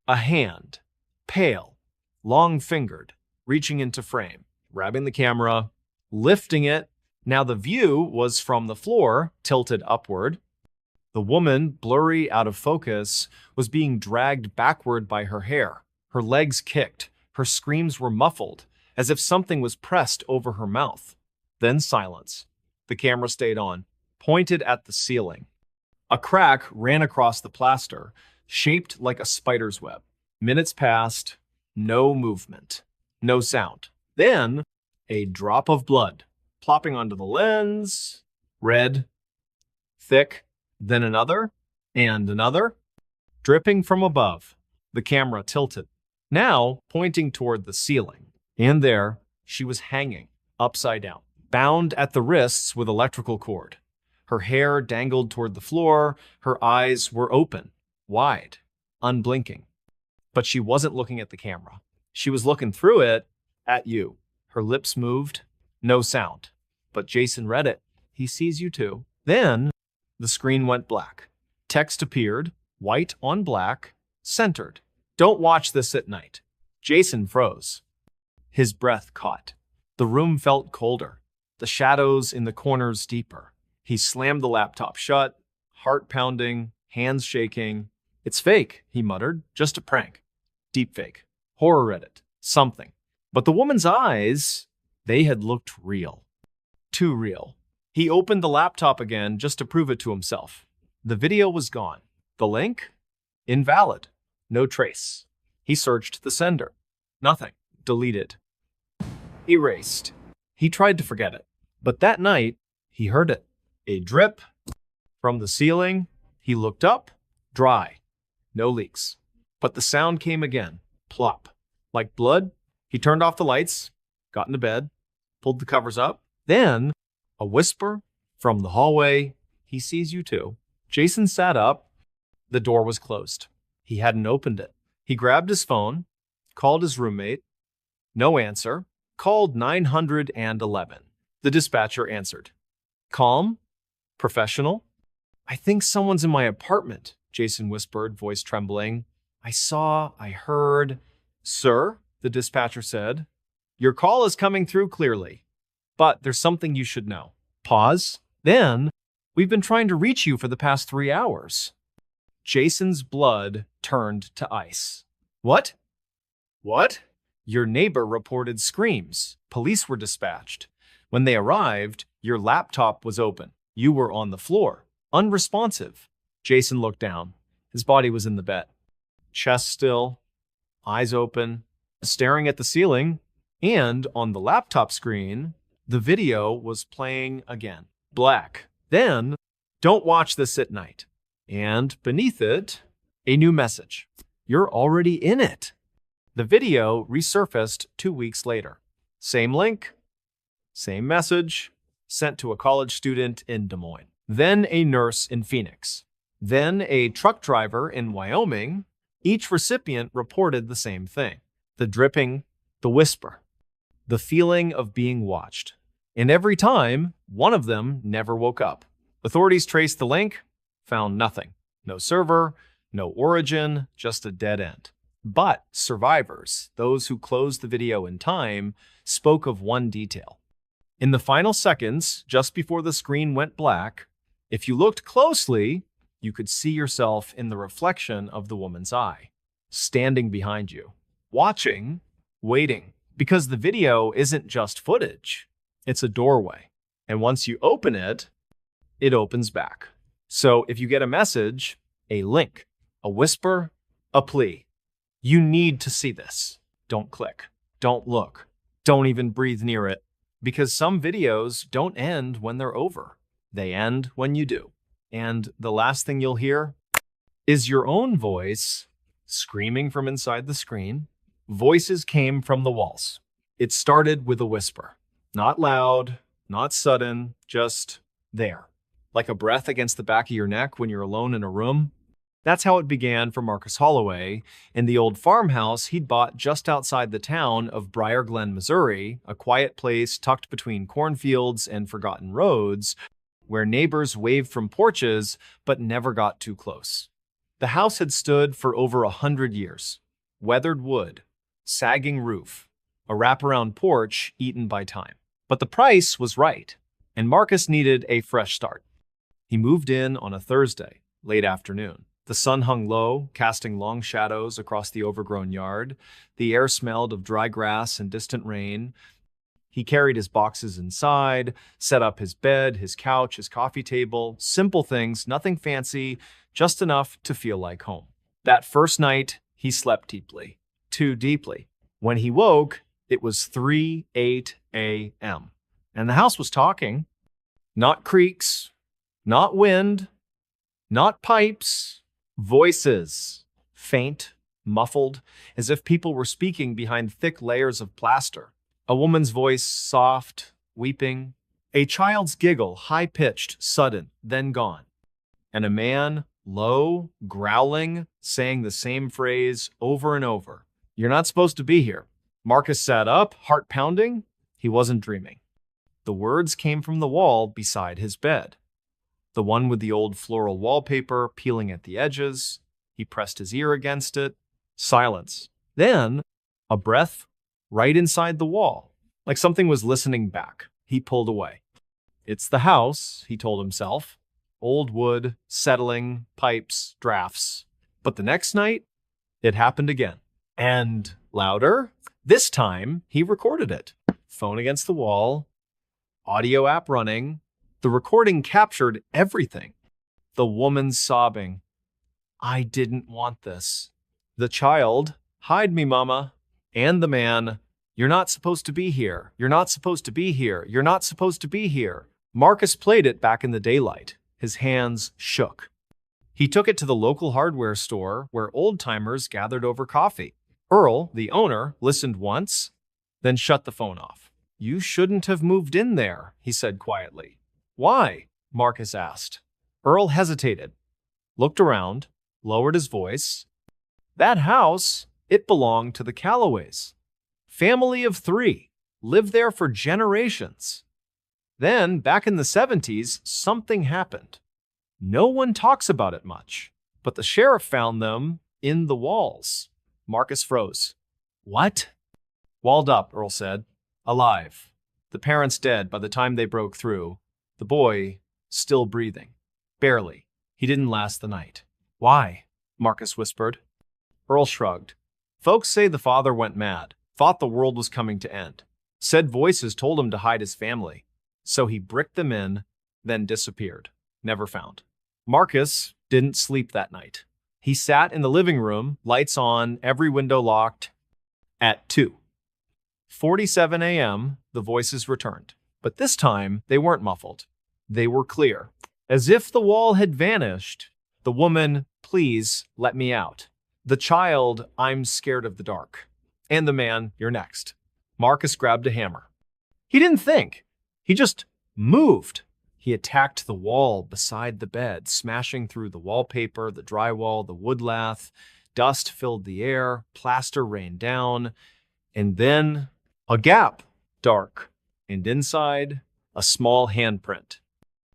a hand. Pale. Long-fingered. Reaching into frame. Grabbing the camera. Lifting it. Now the view was from the floor, tilted upward. The woman, blurry out of focus, was being dragged backward by her hair. Her legs kicked. Her screams were muffled, as if something was pressed over her mouth. Then silence. The camera stayed on, pointed at the ceiling. A crack ran across the plaster, shaped like a spider's web. Minutes passed, no movement, no sound. Then, a drop of blood, plopping onto the lens, red, thick, then another, and another, dripping from above. The camera tilted, now pointing toward the ceiling. And there, she was hanging, upside down. bound at the wrists with electrical cord. Her hair dangled toward the floor, her eyes were open, wide, unblinking. But she wasn't looking at the camera. She was looking through it at you. Her lips moved, no sound. But Jason read it. He sees you too. Then the screen went black. Text appeared, white on black, centered. Don't watch this at night. Jason froze. His breath caught. The room felt colder, the shadows in the corners deeper. He slammed the laptop shut, heart pounding, hands shaking. It's fake, he muttered. Just a prank. Deep fake. Horror edit. Something. But the woman's eyes, they had looked real. Too real. He opened the laptop again just to prove it to himself. The video was gone. The link? Invalid. No trace. He searched the sender. Nothing. Deleted. Erased. He tried to forget it. But that night, he heard it. A drip from the ceiling. He looked up. Dry. No leaks. But the sound came again. Plop. Like blood. He turned off the lights, got into bed, pulled the covers up. Then, a whisper from the hallway. He sees you too. Jason sat up. The door was closed. He hadn't opened it. He grabbed his phone, called his roommate. No answer. Called 911. The dispatcher answered. Calm? Professional? I think someone's in my apartment, Jason whispered, voice trembling. I heard. Sir, the dispatcher said, your call is coming through clearly, but there's something you should know. Pause. Then, we've been trying to reach you for the past 3 hours. Jason's blood turned to ice. What? What? Your neighbor reported screams. Police were dispatched. When they arrived, your laptop was open. You were on the floor, unresponsive. Jason looked down. His body was in the bed. Chest still, eyes open, staring at the ceiling, and on the laptop screen, the video was playing again. Black. Then, don't watch this at night. And beneath it, a new message. You're already in it. The video resurfaced 2 weeks later. Same link, same message, sent to a college student in Des Moines. Then a nurse in Phoenix. Then a truck driver in Wyoming. Each recipient reported the same thing. The dripping, the whisper, the feeling of being watched. And every time, one of them never woke up. Authorities traced the link, found nothing. No server, no origin, just a dead end. But survivors, those who closed the video in time, spoke of one detail. In the final seconds, just before the screen went black, if you looked closely, you could see yourself in the reflection of the woman's eye, standing behind you, watching, waiting, because the video isn't just footage, it's a doorway. And once you open it, it opens back. So if you get a message, a link, a whisper, a plea, you need to see this. Don't click, don't look, don't even breathe near it, because some videos don't end when they're over. They end when you do. And the last thing you'll hear is your own voice screaming from inside the screen. Voices came from the walls. It started with a whisper. Not loud, not sudden, just there. Like a breath against the back of your neck when you're alone in a room. That's how it began for Marcus Holloway in the old farmhouse he'd bought just outside the town of Briar Glen, Missouri, a quiet place tucked between cornfields and forgotten roads, where neighbors waved from porches but never got too close. The house had stood for over 100 years. Weathered wood, sagging roof, a wraparound porch eaten by time. But the price was right, and Marcus needed a fresh start. He moved in on a Thursday, late afternoon. The sun hung low, casting long shadows across the overgrown yard. The air smelled of dry grass and distant rain. He carried his boxes inside, set up his bed, his couch, his coffee table. Simple things, nothing fancy, just enough to feel like home. That first night, he slept deeply. Too deeply. When he woke, it was 3:08 a.m. And the house was talking. Not creaks, not wind, not pipes, voices. Faint, muffled, as if people were speaking behind thick layers of plaster. A woman's voice, soft, weeping, A child's giggle, high-pitched, sudden, then gone. And a man, low, growling, saying the same phrase over and over. You're not supposed to be here. Marcus sat up, heart pounding. He wasn't dreaming. The words came from the wall beside his bed. The one with the old floral wallpaper peeling at the edges. He pressed his ear against it. Silence. Then, a breath right inside the wall, like something was listening back. He pulled away. It's the house, he told himself. Old wood, settling, pipes, drafts. But the next night, it happened again. And louder. This time, he recorded it. Phone against the wall, audio app running. The recording captured everything. The woman sobbing. I didn't want this. The child, hide me, mama. And the man, you're not supposed to be here. You're not supposed to be here. You're not supposed to be here. Marcus played it back in the daylight. His hands shook. He took it to the local hardware store where old-timers gathered over coffee. Earl, the owner, listened once, then shut the phone off. You shouldn't have moved in there, he said quietly. Why? Marcus asked. Earl hesitated, looked around, lowered his voice. That house, it belonged to the Callaways. Family of 3, lived there for generations. Then, back in the 70s, something happened. No one talks about it much, but the sheriff found them in the walls. Marcus froze. What? Walled up, Earl said. Alive. The parents dead by the time they broke through. The boy still breathing. Barely. He didn't last the night. Why? Marcus whispered. Earl shrugged. Folks say the father went mad, thought the world was coming to end. Said voices told him to hide his family. So he bricked them in, then disappeared. Never found. Marcus didn't sleep that night. He sat in the living room, lights on, every window locked. At 2:47 a.m., the voices returned. But this time, they weren't muffled. They were clear. As if the wall had vanished. The woman, please let me out. The child, I'm scared of the dark. And the man, you're next. Marcus grabbed a hammer. He didn't think. He just moved. He attacked the wall beside the bed, smashing through the wallpaper, the drywall, the wood lath. Dust filled the air, plaster rained down, and then a gap, dark, and inside, a small handprint.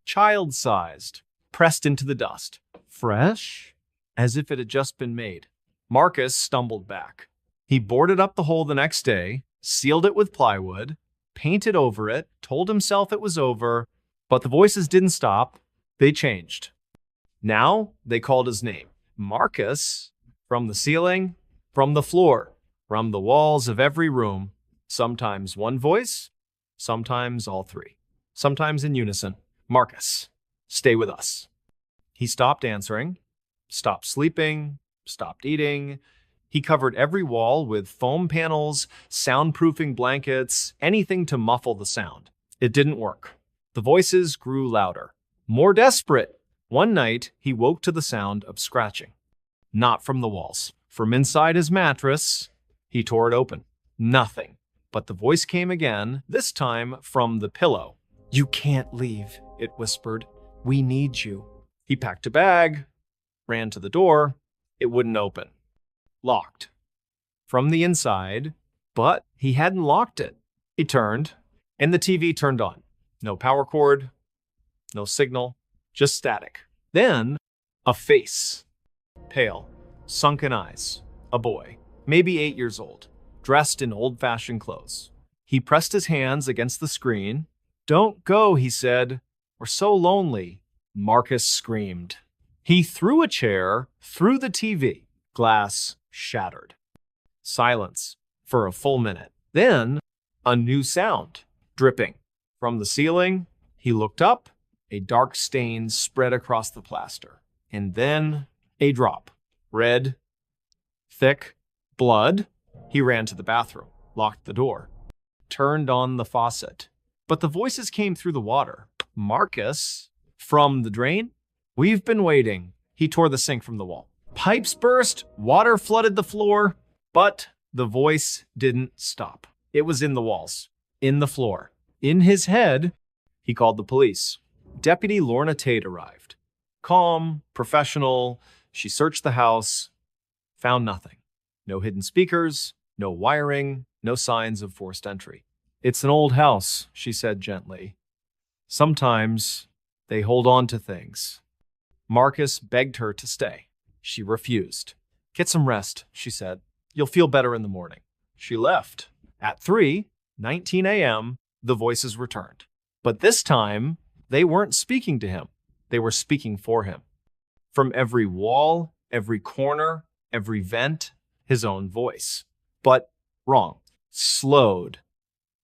Child-sized, pressed into the dust. Fresh? As if it had just been made. Marcus stumbled back. He boarded up the hole the next day, sealed it with plywood, painted over it, told himself it was over, but the voices didn't stop. They changed. Now they called his name. Marcus, from the ceiling, from the floor, from the walls of every room, sometimes one voice, sometimes all 3, sometimes in unison. Marcus, stay with us. He stopped answering, stopped sleeping, stopped eating. He covered every wall with foam panels, soundproofing blankets, anything to muffle the sound. It didn't work. The voices grew louder, more desperate. One night, he woke to the sound of scratching. Not from the walls. From inside his mattress, he tore it open. Nothing. But the voice came again, this time from the pillow. You can't leave, it whispered. We need you. He packed a bag, ran to the door. It wouldn't open. Locked. From the inside, but he hadn't locked it. He turned, and the TV turned on. No power cord, no signal, just static. Then, a face. Pale, sunken eyes. A boy, maybe 8 years old, dressed in old-fashioned clothes. He pressed his hands against the screen. Don't go, he said. We're so lonely. Marcus screamed. He threw a chair through the TV. Glass shattered. Silence for a full minute. Then, a new sound. Dripping. From the ceiling, he looked up. A dark stain spread across the plaster. And then, a drop. Red, thick, blood. He ran to the bathroom, locked the door, turned on the faucet. But the voices came through the water. Marcus, from the drain? We've been waiting. He tore the sink from the wall. Pipes burst, water flooded the floor, but the voice didn't stop. It was in the walls, in the floor, in his head. He called the police. Deputy Lorna Tate arrived. Calm, professional, she searched the house, found nothing. No hidden speakers, no wiring, no signs of forced entry. It's an old house, she said gently. Sometimes they hold on to things. Marcus begged her to stay. She refused. Get some rest, she said. You'll feel better in the morning. She left. At 3:19 a.m., the voices returned. But this time, they weren't speaking to him. They were speaking for him. From every wall, every corner, every vent, his own voice. But wrong. Slowed.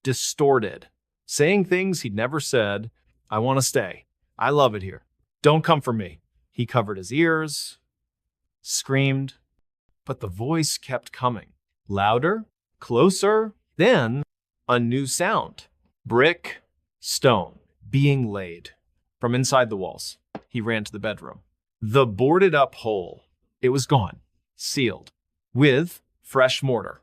Distorted. Saying things he'd never said. I want to stay. I love it here. Don't come for me. He covered his ears, screamed, but the voice kept coming. Louder, closer, then a new sound. Brick, stone, being laid. From inside the walls, he ran to the bedroom. The boarded up hole. It was gone, sealed, with fresh mortar.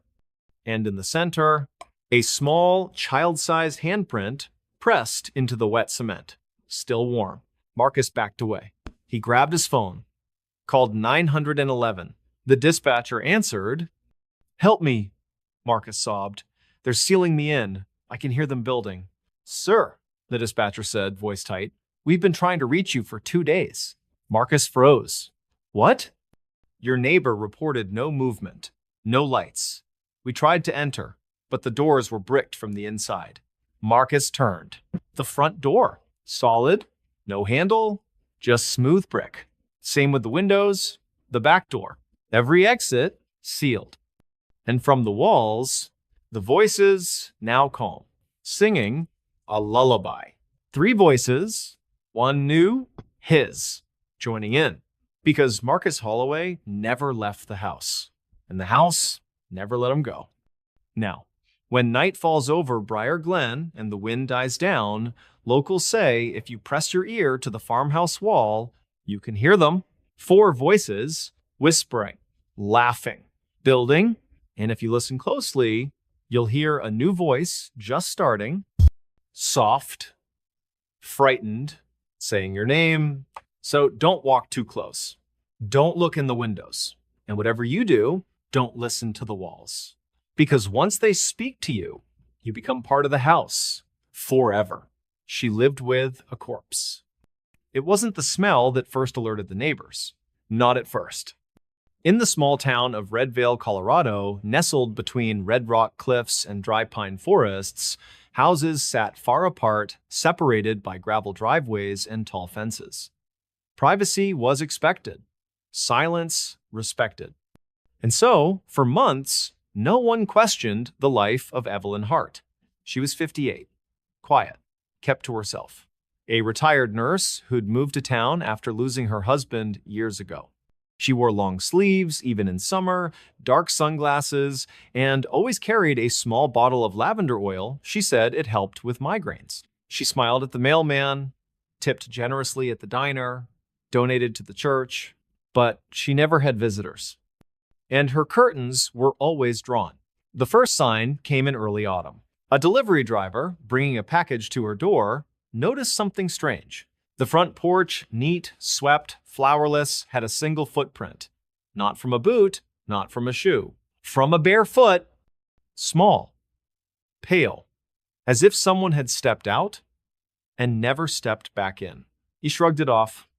And in the center, a small, child-sized handprint pressed into the wet cement. Still warm. Marcus backed away. He grabbed his phone, called 911. The dispatcher answered. Help me, Marcus sobbed. They're sealing me in. I can hear them building. Sir, the dispatcher said, voice tight, we've been trying to reach you for 2 days. Marcus froze. What? Your neighbor reported no movement, no lights. We tried to enter, but the doors were bricked from the inside. Marcus turned. The front door. Solid, no handle, just smooth brick. Same with the windows, the back door. Every exit sealed. And from the walls, the voices, now calm, singing a lullaby. 3 voices, one new, his, joining in. Because Marcus Holloway never left the house. And the house never let him go. Now, when night falls over Briar Glen and the wind dies down, locals say if you press your ear to the farmhouse wall, you can hear them. 4 voices, whispering, laughing, building, and if you listen closely, you'll hear a new voice just starting, soft, frightened, saying your name. So don't walk too close. Don't look in the windows. And whatever you do, don't listen to the walls. Because once they speak to you, you become part of the house forever. She lived with a corpse. It wasn't the smell that first alerted the neighbors. Not at first. In the small town of Red Vale, Colorado, nestled between red rock cliffs and dry pine forests, houses sat far apart, separated by gravel driveways and tall fences. Privacy was expected. Silence respected. And so, for months, no one questioned the life of Evelyn Hart. She was 58, quiet, kept to herself. A retired nurse who'd moved to town after losing her husband years ago. She wore long sleeves, even in summer, dark sunglasses, and always carried a small bottle of lavender oil. She said it helped with migraines. She smiled at the mailman, tipped generously at the diner, donated to the church, but she never had visitors. And her curtains were always drawn. The first sign came in early autumn. A delivery driver, bringing a package to her door, noticed something strange. The front porch, neat, swept, flowerless, had a single footprint. Not from a boot, not from a shoe. From a bare foot. Small. Pale. As if someone had stepped out and never stepped back in. He shrugged it off,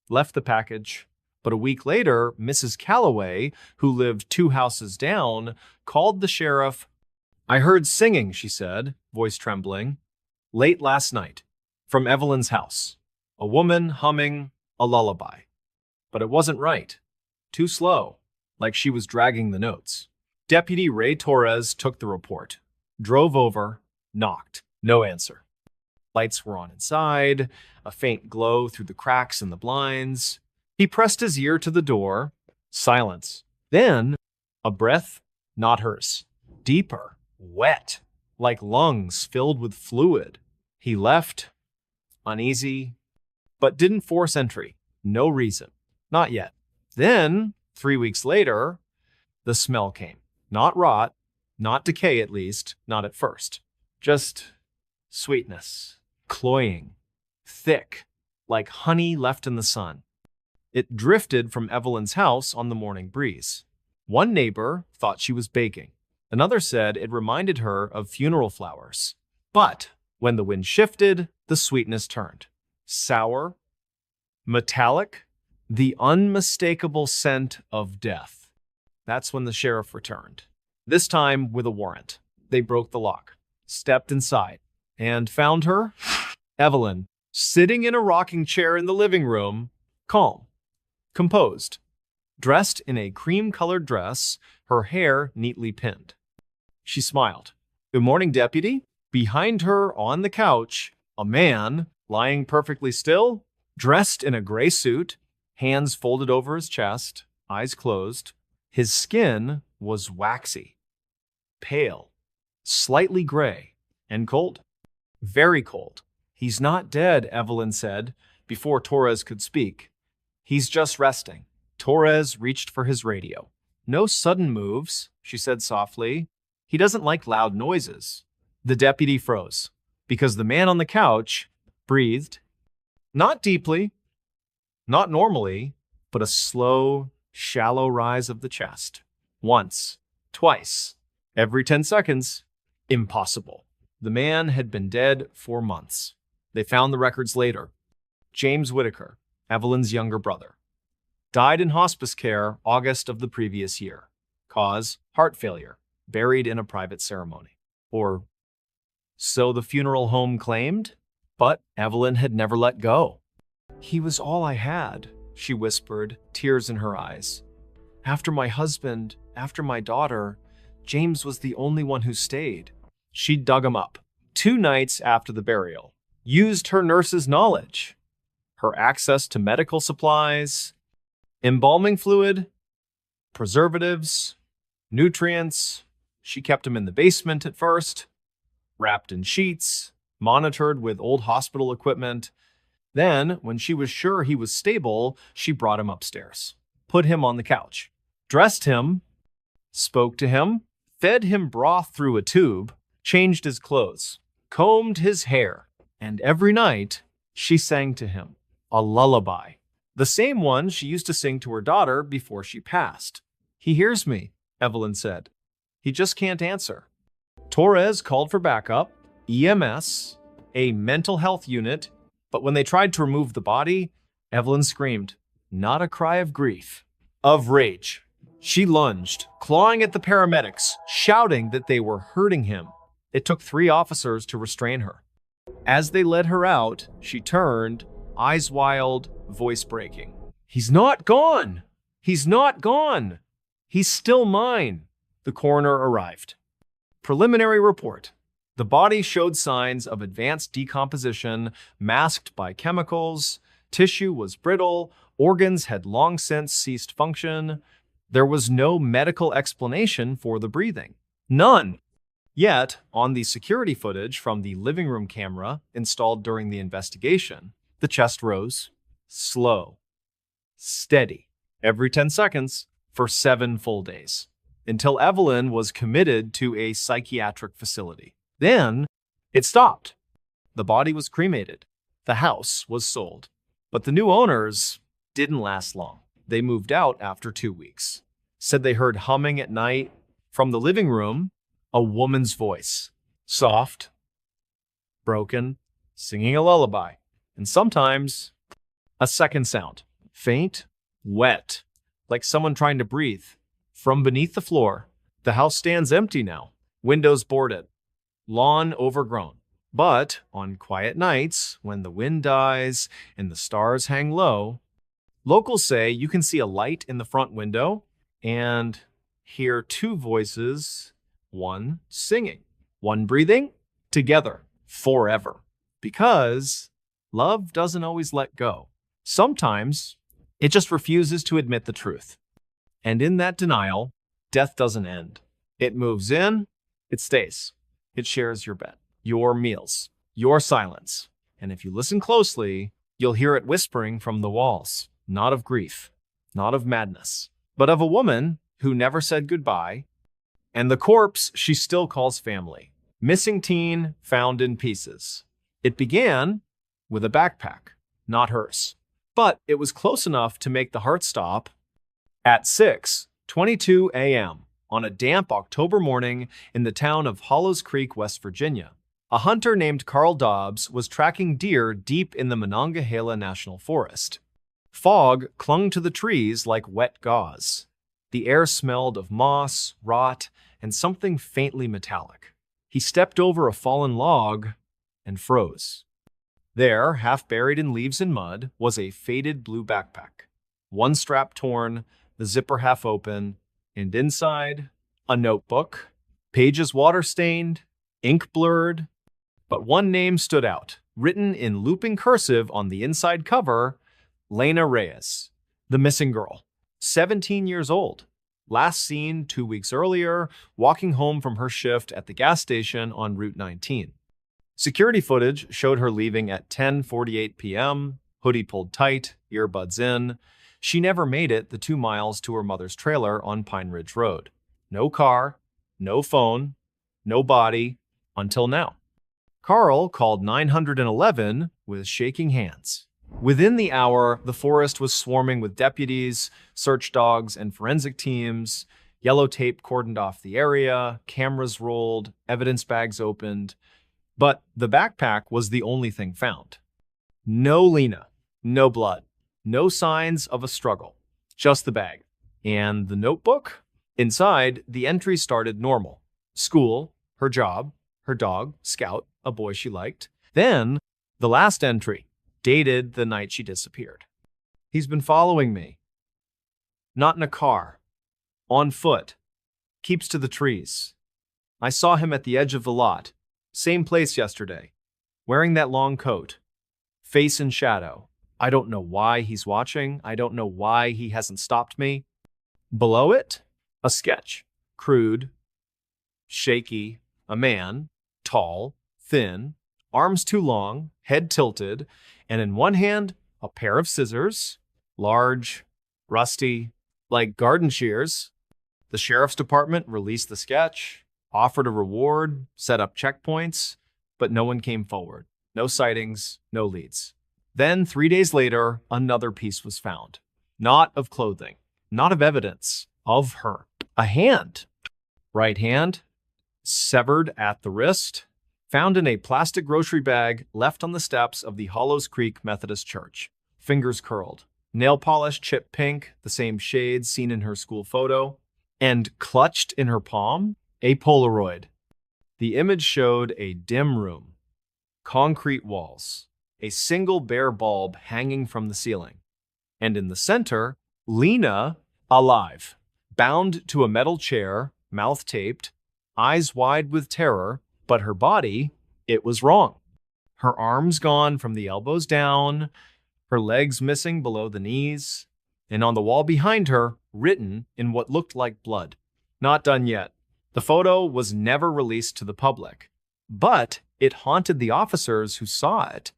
left the package. But a week later, Mrs. Calloway, who lived 2 houses down, called the sheriff. I heard singing, she said, voice trembling, late last night, from Evelyn's house. A woman humming a lullaby. But it wasn't right. Too slow, like she was dragging the notes. Deputy Ray Torres took the report, drove over, knocked. No answer. Lights were on inside, a faint glow through the cracks in the blinds. He pressed his ear to the door. Silence. Then, a breath, not hers. Deeper, wet, like lungs filled with fluid. He left, uneasy, but didn't force entry. No reason. Not yet. Then, 3 weeks later, the smell came. Not rot, not decay at least, not at first. Just sweetness. cloying, thick, like honey left in the sun. It drifted from Evelyn's house on the morning breeze. One neighbor thought she was baking. Another said it reminded her of funeral flowers. But when the wind shifted, the sweetness turned. Sour, metallic, the unmistakable scent of death. That's when the sheriff returned. This time with a warrant. They broke the lock, stepped inside, and found her, Evelyn, sitting in a rocking chair in the living room, calm, composed, dressed in a cream-colored dress, her hair neatly pinned. She smiled. "Good morning, deputy." Behind her on the couch, a man, lying perfectly still, dressed in a gray suit, hands folded over his chest, eyes closed. His skin was waxy, pale, slightly gray, and cold. Very cold. "He's not dead," Evelyn said, before Torres could speak. "He's just resting." Torres reached for his radio. "No sudden moves," she said softly. "He doesn't like loud noises." The deputy froze, because the man on the couch breathed, not deeply, not normally, but a slow, shallow rise of the chest. Once, twice, every 10 seconds. Impossible. The man had been dead for months. They found the records later. James Whitaker, Evelyn's younger brother, died in hospice care August of the previous year. Cause, heart failure, buried in a private ceremony. Or so the funeral home claimed, but Evelyn had never let go. "He was all I had," she whispered, tears in her eyes. "After my husband, after my daughter, James was the only one who stayed." She dug him up 2 nights after the burial, used her nurse's knowledge, her access to medical supplies, embalming fluid, preservatives, nutrients. She kept him in the basement at first, wrapped in sheets, monitored with old hospital equipment. Then, when she was sure he was stable, she brought him upstairs, put him on the couch, dressed him, spoke to him, fed him broth through a tube, changed his clothes, combed his hair, and every night she sang to him a lullaby, the same one she used to sing to her daughter before she passed. "He hears me," Evelyn said. "He just can't answer." Torres called for backup, EMS, a mental health unit, but when they tried to remove the body, Evelyn screamed, not a cry of grief, of rage. She lunged, clawing at the paramedics, shouting that they were hurting him. It took 3 officers to restrain her. As they led her out, she turned, eyes wild, voice breaking. "He's not gone! He's not gone! He's still mine!" The coroner arrived. Preliminary report. The body showed signs of advanced decomposition, masked by chemicals. Tissue was brittle. Organs had long since ceased function. There was no medical explanation for the breathing. None. Yet, on the security footage from the living room camera installed during the investigation, the chest rose, slow, steady, every 10 seconds for 7 full days, until Evelyn was committed to a psychiatric facility. Then, it stopped. The body was cremated. The house was sold. But the new owners didn't last long. They moved out after 2 weeks. Said they heard humming at night. From the living room, a woman's voice. Soft, broken, singing a lullaby. And sometimes, a second sound. Faint, wet, like someone trying to breathe. From beneath the floor, the house stands empty now. Windows boarded. Lawn overgrown. But on quiet nights, when the wind dies and the stars hang low, locals say you can see a light in the front window and hear 2 voices, one singing, one breathing, together, forever. Because love doesn't always let go. Sometimes it just refuses to admit the truth. And in that denial, death doesn't end. It moves in, it stays. It shares your bed, your meals, your silence. And if you listen closely, you'll hear it whispering from the walls, not of grief, not of madness, but of a woman who never said goodbye, and the corpse she still calls family. Missing teen found in pieces. It began with a backpack, not hers. But it was close enough to make the heart stop at 6:22 a.m. on a damp October morning in the town of Hollows Creek, West Virginia. A hunter named Carl Dobbs was tracking deer deep in the Monongahela National Forest. Fog clung to the trees like wet gauze. The air smelled of moss, rot, and something faintly metallic. He stepped over a fallen log and froze. There, half buried in leaves and mud, was a faded blue backpack. One strap torn, the zipper half open, and inside, a notebook, pages water-stained, ink blurred. But one name stood out, written in looping cursive on the inside cover: Lena Reyes, the missing girl, 17 years old. Last seen 2 weeks earlier, walking home from her shift at the gas station on Route 19. Security footage showed her leaving at 10:48 p.m., hoodie pulled tight, earbuds in. She never made it the 2 miles to her mother's trailer on Pine Ridge Road. No car, no phone, no body, until now. Carl called 911 with shaking hands. Within the hour, the forest was swarming with deputies, search dogs, and forensic teams. Yellow tape cordoned off the area, cameras rolled, evidence bags opened. But the backpack was the only thing found. No Lena, no blood, no signs of a struggle, just the bag. And the notebook? Inside, the entries started normal. School, her job, her dog, Scout, a boy she liked. Then, the last entry, dated the night she disappeared. He's been following me. Not in a car. On foot. Keeps to the trees. I saw him at the edge of the lot. Same place yesterday. Wearing that long coat. Face in shadow. I don't know why he's watching. I don't know why he hasn't stopped me. Below it, a sketch. Crude. Shaky. A man. Tall. Thin. Arms too long. Head tilted. And in one hand, a pair of scissors. Large. Rusty. Like garden shears. The sheriff's department released the sketch, offered a reward, set up checkpoints, but no one came forward. No sightings, no leads. Then, 3 days later, another piece was found. Not of clothing, not of evidence, of her. A hand. Right hand, severed at the wrist, found in a plastic grocery bag left on the steps of the Hollows Creek Methodist Church. Fingers curled. Nail polish chipped pink, the same shade seen in her school photo. And clutched in her palm, a Polaroid. The image showed a dim room, concrete walls, a single bare bulb hanging from the ceiling. And in the center, Lena, alive, bound to a metal chair, mouth taped, eyes wide with terror, but her body, it was wrong. Her arms gone from the elbows down, her legs missing below the knees, and on the wall behind her, written in what looked like blood. Not done yet. The photo was never released to the public, but it haunted the officers who saw it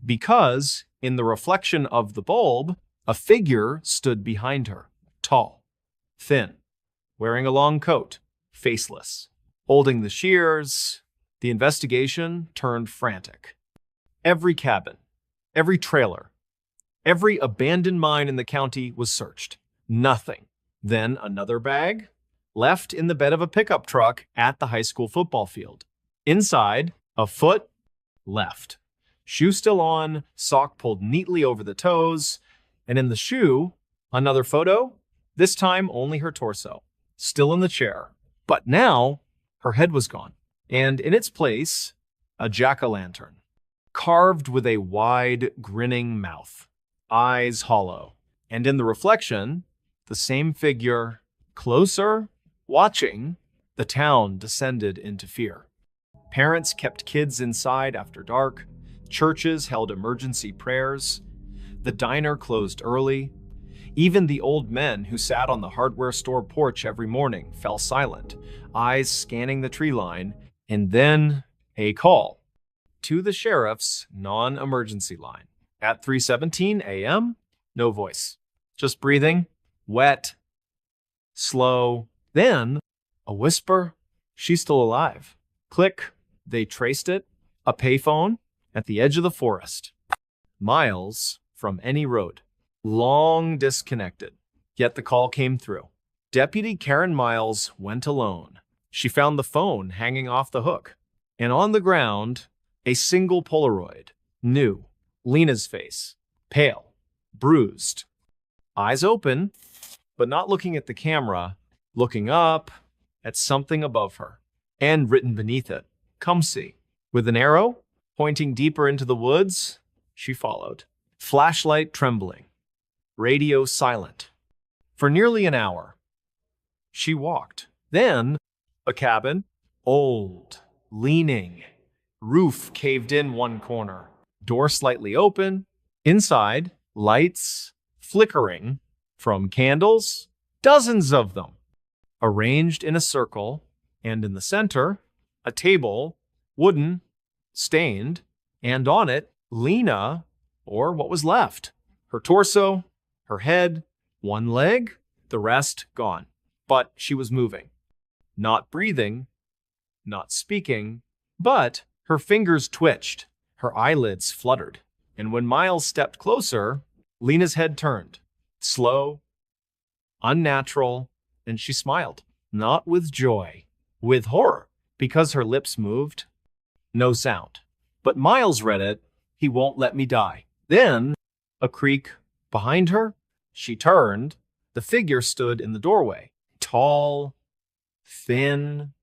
because, in the reflection of the bulb, a figure stood behind her, tall, thin, wearing a long coat, faceless. Holding the shears, the investigation turned frantic. Every cabin, every trailer, every abandoned mine in the county was searched. Nothing. Then another bag, left in the bed of a pickup truck at the high school football field. Inside, a foot, left. Shoe still on, sock pulled neatly over the toes, and in the shoe, another photo, this time only her torso, still in the chair. But now, her head was gone, and in its place, a jack-o'-lantern, carved with a wide, grinning mouth, eyes hollow, and in the reflection, the same figure, closer, watching. The town descended into fear. Parents kept kids inside after dark. Churches held emergency prayers. The diner closed early. Even the old men who sat on the hardware store porch every morning fell silent, eyes scanning the tree line, and then a call to the sheriff's non-emergency line. At 3:17 a.m., no voice, just breathing, wet, slow. Then a whisper, she's still alive. Click, they traced it, a payphone, at the edge of the forest, miles from any road, long disconnected. Yet the call came through. Deputy Karen Miles went alone. She found the phone hanging off the hook, and on the ground, a single Polaroid. New. Lena's face. Pale. Bruised. Eyes open, but not looking at the camera, looking up at something above her. And written beneath it, "Come see." With an arrow pointing deeper into the woods, she followed. Flashlight trembling. Radio silent. For nearly an hour, she walked. Then, a cabin, old, leaning, roof caved in one corner, door slightly open. Inside, lights flickering from candles, dozens of them, arranged in a circle, and in the center, a table, wooden, stained, and on it, Lena, or what was left. Her torso, her head, one leg, the rest gone. But she was moving. Not breathing, not speaking, but her fingers twitched, her eyelids fluttered. And when Miles stepped closer, Lena's head turned, slow, unnatural, and she smiled. Not with joy, with horror, because her lips moved. No sound. But Miles read it, "He won't let me die." Then, a creak behind her. She turned. The figure stood in the doorway. Tall, thin,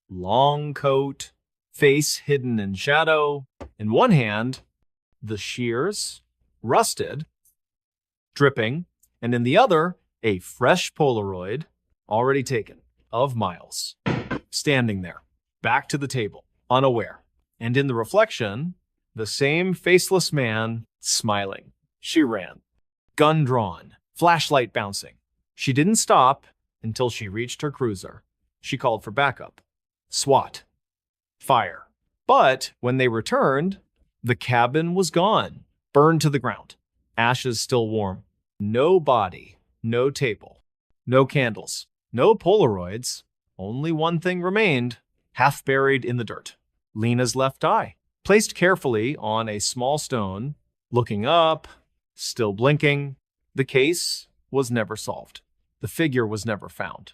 long coat, face hidden in shadow. In one hand, the shears, rusted, dripping, and in the other, a fresh Polaroid, already taken, of Miles, standing there, back to the table, unaware. And in the reflection, the same faceless man, smiling. She ran, gun drawn, flashlight bouncing. She didn't stop until she reached her cruiser. She called for backup. SWAT. Fire. But when they returned, the cabin was gone, burned to the ground. Ashes still warm. No body, no table, no candles, no Polaroids. Only one thing remained, half buried in the dirt. Lena's left eye, placed carefully on a small stone, looking up, still blinking. The case was never solved. The figure was never found.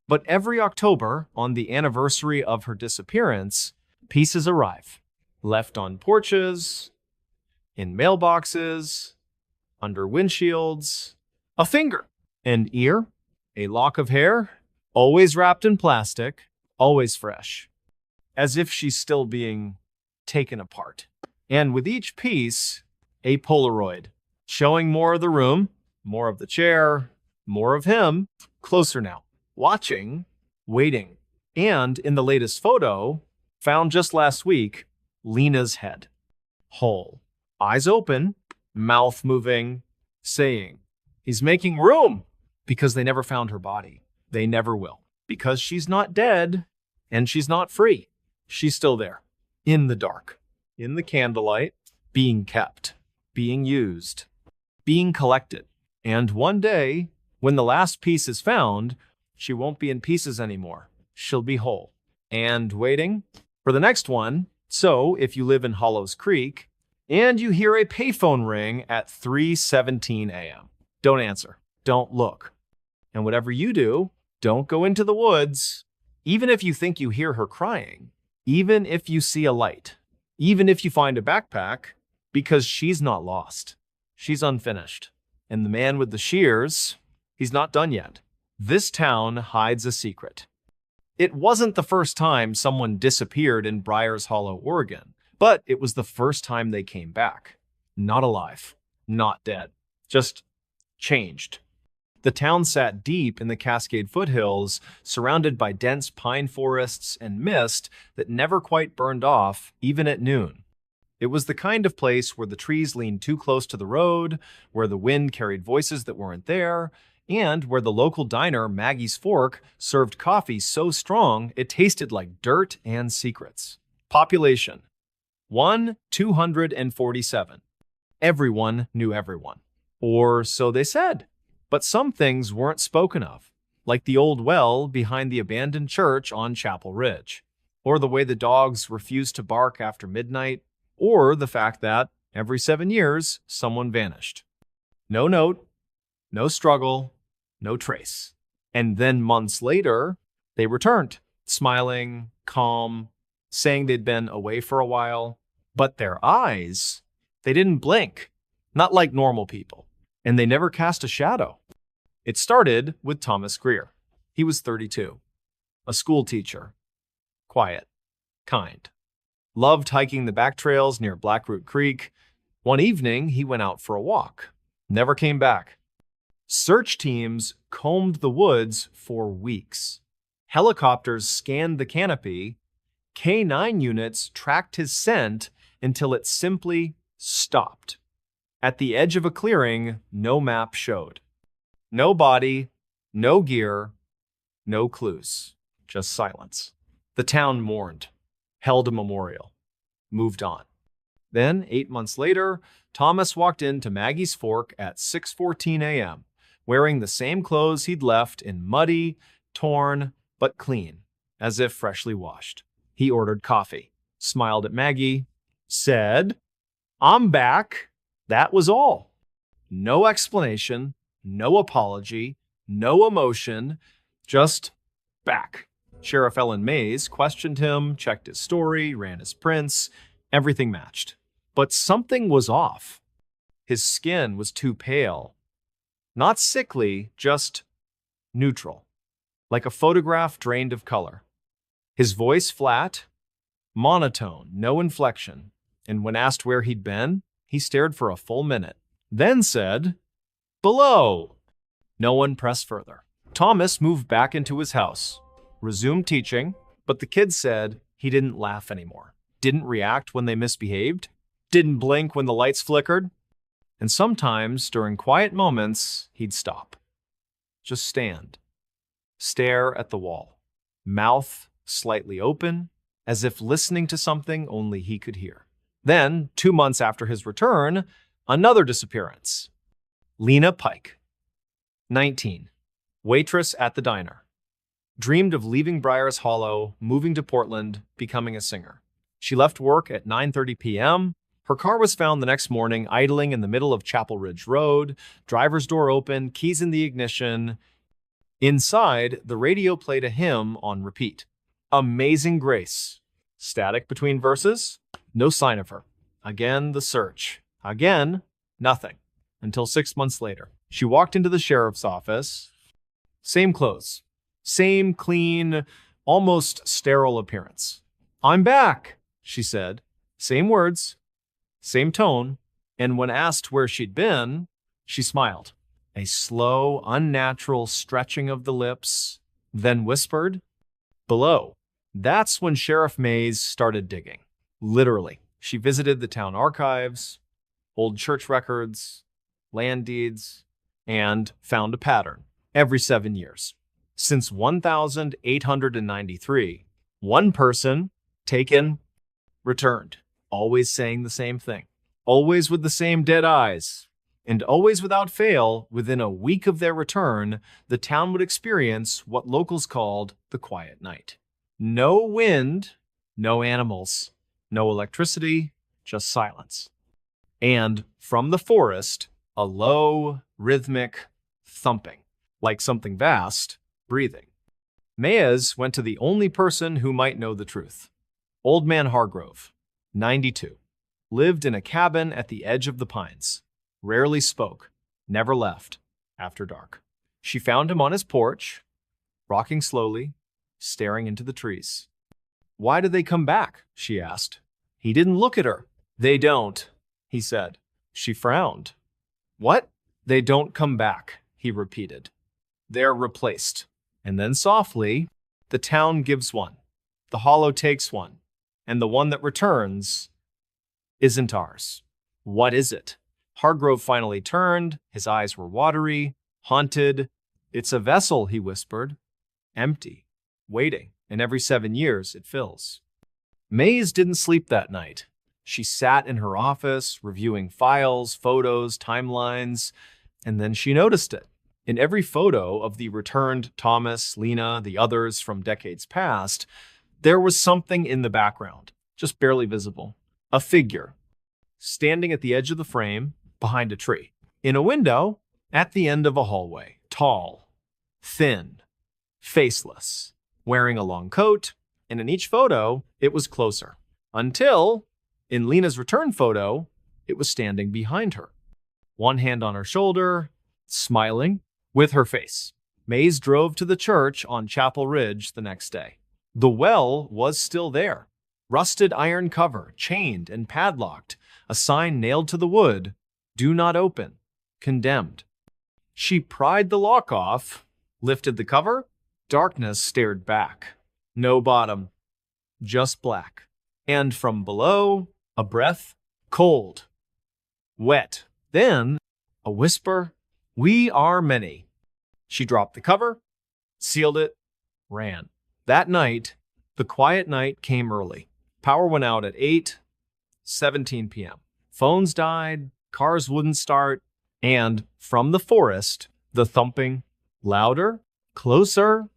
But every October, on the anniversary of her disappearance, pieces arrive, left on porches, in mailboxes, under windshields. A finger, an ear, a lock of hair, always wrapped in plastic, always fresh, as if she's still being taken apart. And with each piece, a Polaroid, showing more of the room, more of the chair, more of him, closer now, watching, waiting. And in the latest photo, found just last week, Lena's head, whole, eyes open, mouth moving, saying, "He's making room," because they never found her body. They never will, because she's not dead and she's not free. She's still there, in the dark, in the candlelight, being kept, being used, being collected. And one day, when the last piece is found, she won't be in pieces anymore. She'll be whole and waiting for the next one. So if you live in Hollows Creek and you hear a payphone ring at 3:17 a.m., don't answer. Don't look. And whatever you do, don't go into the woods. Even if you think you hear her crying, even if you see a light, even if you find a backpack, because she's not lost. She's unfinished. And the man with the shears, he's not done yet. This town hides a secret. It wasn't the first time someone disappeared in Briars Hollow, Oregon, but it was the first time they came back. Not alive, not dead, just changed. The town sat deep in the Cascade foothills, surrounded by dense pine forests and mist that never quite burned off, even at noon. It was the kind of place where the trees leaned too close to the road, where the wind carried voices that weren't there, and where the local diner, Maggie's Fork, served coffee so strong it tasted like dirt and secrets. Population: 1,247. Everyone knew everyone. Or so they said. But some things weren't spoken of, like the old well behind the abandoned church on Chapel Ridge, or the way the dogs refused to bark after midnight, or the fact that every 7 years, someone vanished. No note, no struggle, no trace. And then months later, they returned, smiling, calm, saying they'd been away for a while. But their eyes, they didn't blink, not like normal people, and they never cast a shadow. It started with Thomas Greer. He was 32, a school teacher, quiet, kind, loved hiking the back trails near Blackroot Creek. One evening, he went out for a walk, never came back. Search teams combed the woods for weeks. Helicopters scanned the canopy. K-9 units tracked his scent until it simply stopped. At the edge of a clearing, no map showed. No body, no gear, no clues, just silence. The town mourned, held a memorial, moved on. Then, 8 months later, Thomas walked into Maggie's Fork at 6:14 a.m., wearing the same clothes he'd left in muddy, torn, but clean, as if freshly washed. He ordered coffee, smiled at Maggie, said, "I'm back." That was all. No explanation, no apology, no emotion, just back. Sheriff Ellen Mays questioned him, checked his story, ran his prints. Everything matched. But something was off. His skin was too pale. Not sickly, just neutral, like a photograph drained of color. His voice flat, monotone, no inflection. And when asked where he'd been, he stared for a full minute, then said, "Below." No one pressed further. Thomas moved back into his house, resumed teaching, but the kids said he didn't laugh anymore, didn't react when they misbehaved, didn't blink when the lights flickered. And sometimes, during quiet moments, he'd stop. Just stand. Stare at the wall. Mouth slightly open, as if listening to something only he could hear. Then, 2 months after his return, another disappearance. Lena Pike, 19, waitress at the diner. Dreamed of leaving Briars Hollow, moving to Portland, becoming a singer. She left work at 9:30 p.m. Her car was found the next morning idling in the middle of Chapel Ridge Road, driver's door open, keys in the ignition. Inside, the radio played a hymn on repeat. Amazing Grace. Static between verses. No sign of her. Again, the search. Again, nothing. Until 6 months later. She walked into the sheriff's office. Same clothes. Same clean, almost sterile appearance. "I'm back," she said. Same words, same tone, and when asked where she'd been, she smiled. A slow, unnatural stretching of the lips, then whispered, "Below." That's when Sheriff Mays started digging. Literally, she visited the town archives, old church records, land deeds, and found a pattern every 7 years. Since 1893, one person taken, returned, always saying the same thing, always with the same dead eyes, and always without fail, within a week of their return, the town would experience what locals called the quiet night. No wind, no animals, no electricity, just silence. And from the forest, a low, rhythmic thumping, like something vast, breathing. Maez went to the only person who might know the truth. Old Man Hargrove, 92, lived in a cabin at the edge of the pines, rarely spoke, never left after dark. She found him on his porch, rocking slowly, staring into the trees. "Why do they come back?" she asked. He didn't look at her. "They don't," he said. She frowned. "What?" "They don't come back," he repeated. "They're replaced." And then softly, "The town gives one, the hollow takes one, and the one that returns isn't ours. What is it?" Hargrove finally turned. His eyes were watery, haunted. "It's a vessel," he whispered. "Empty, waiting, and every 7 years it fills." Mays didn't sleep that night. She sat in her office, reviewing files, photos, timelines, and then she noticed it. In every photo of the returned Thomas, Lena, the others from decades past, there was something in the background, just barely visible. A figure, standing at the edge of the frame, behind a tree. In a window, at the end of a hallway. Tall, thin, faceless, wearing a long coat, and in each photo, it was closer. Until, in Lena's return photo, it was standing behind her. One hand on her shoulder, smiling, with her face. Mays drove to the church on Chapel Ridge the next day. The well was still there. Rusted iron cover, chained and padlocked, a sign nailed to the wood, "Do not open, condemned." She pried the lock off, lifted the cover. Darkness stared back. No bottom, just black. And from below, a breath, cold, wet. Then, a whisper, "We are many." She dropped the cover, sealed it, ran. That night, the quiet night came early. Power went out at 8:17 p.m. Phones died, cars wouldn't start, and from the forest, the thumping, louder, closer.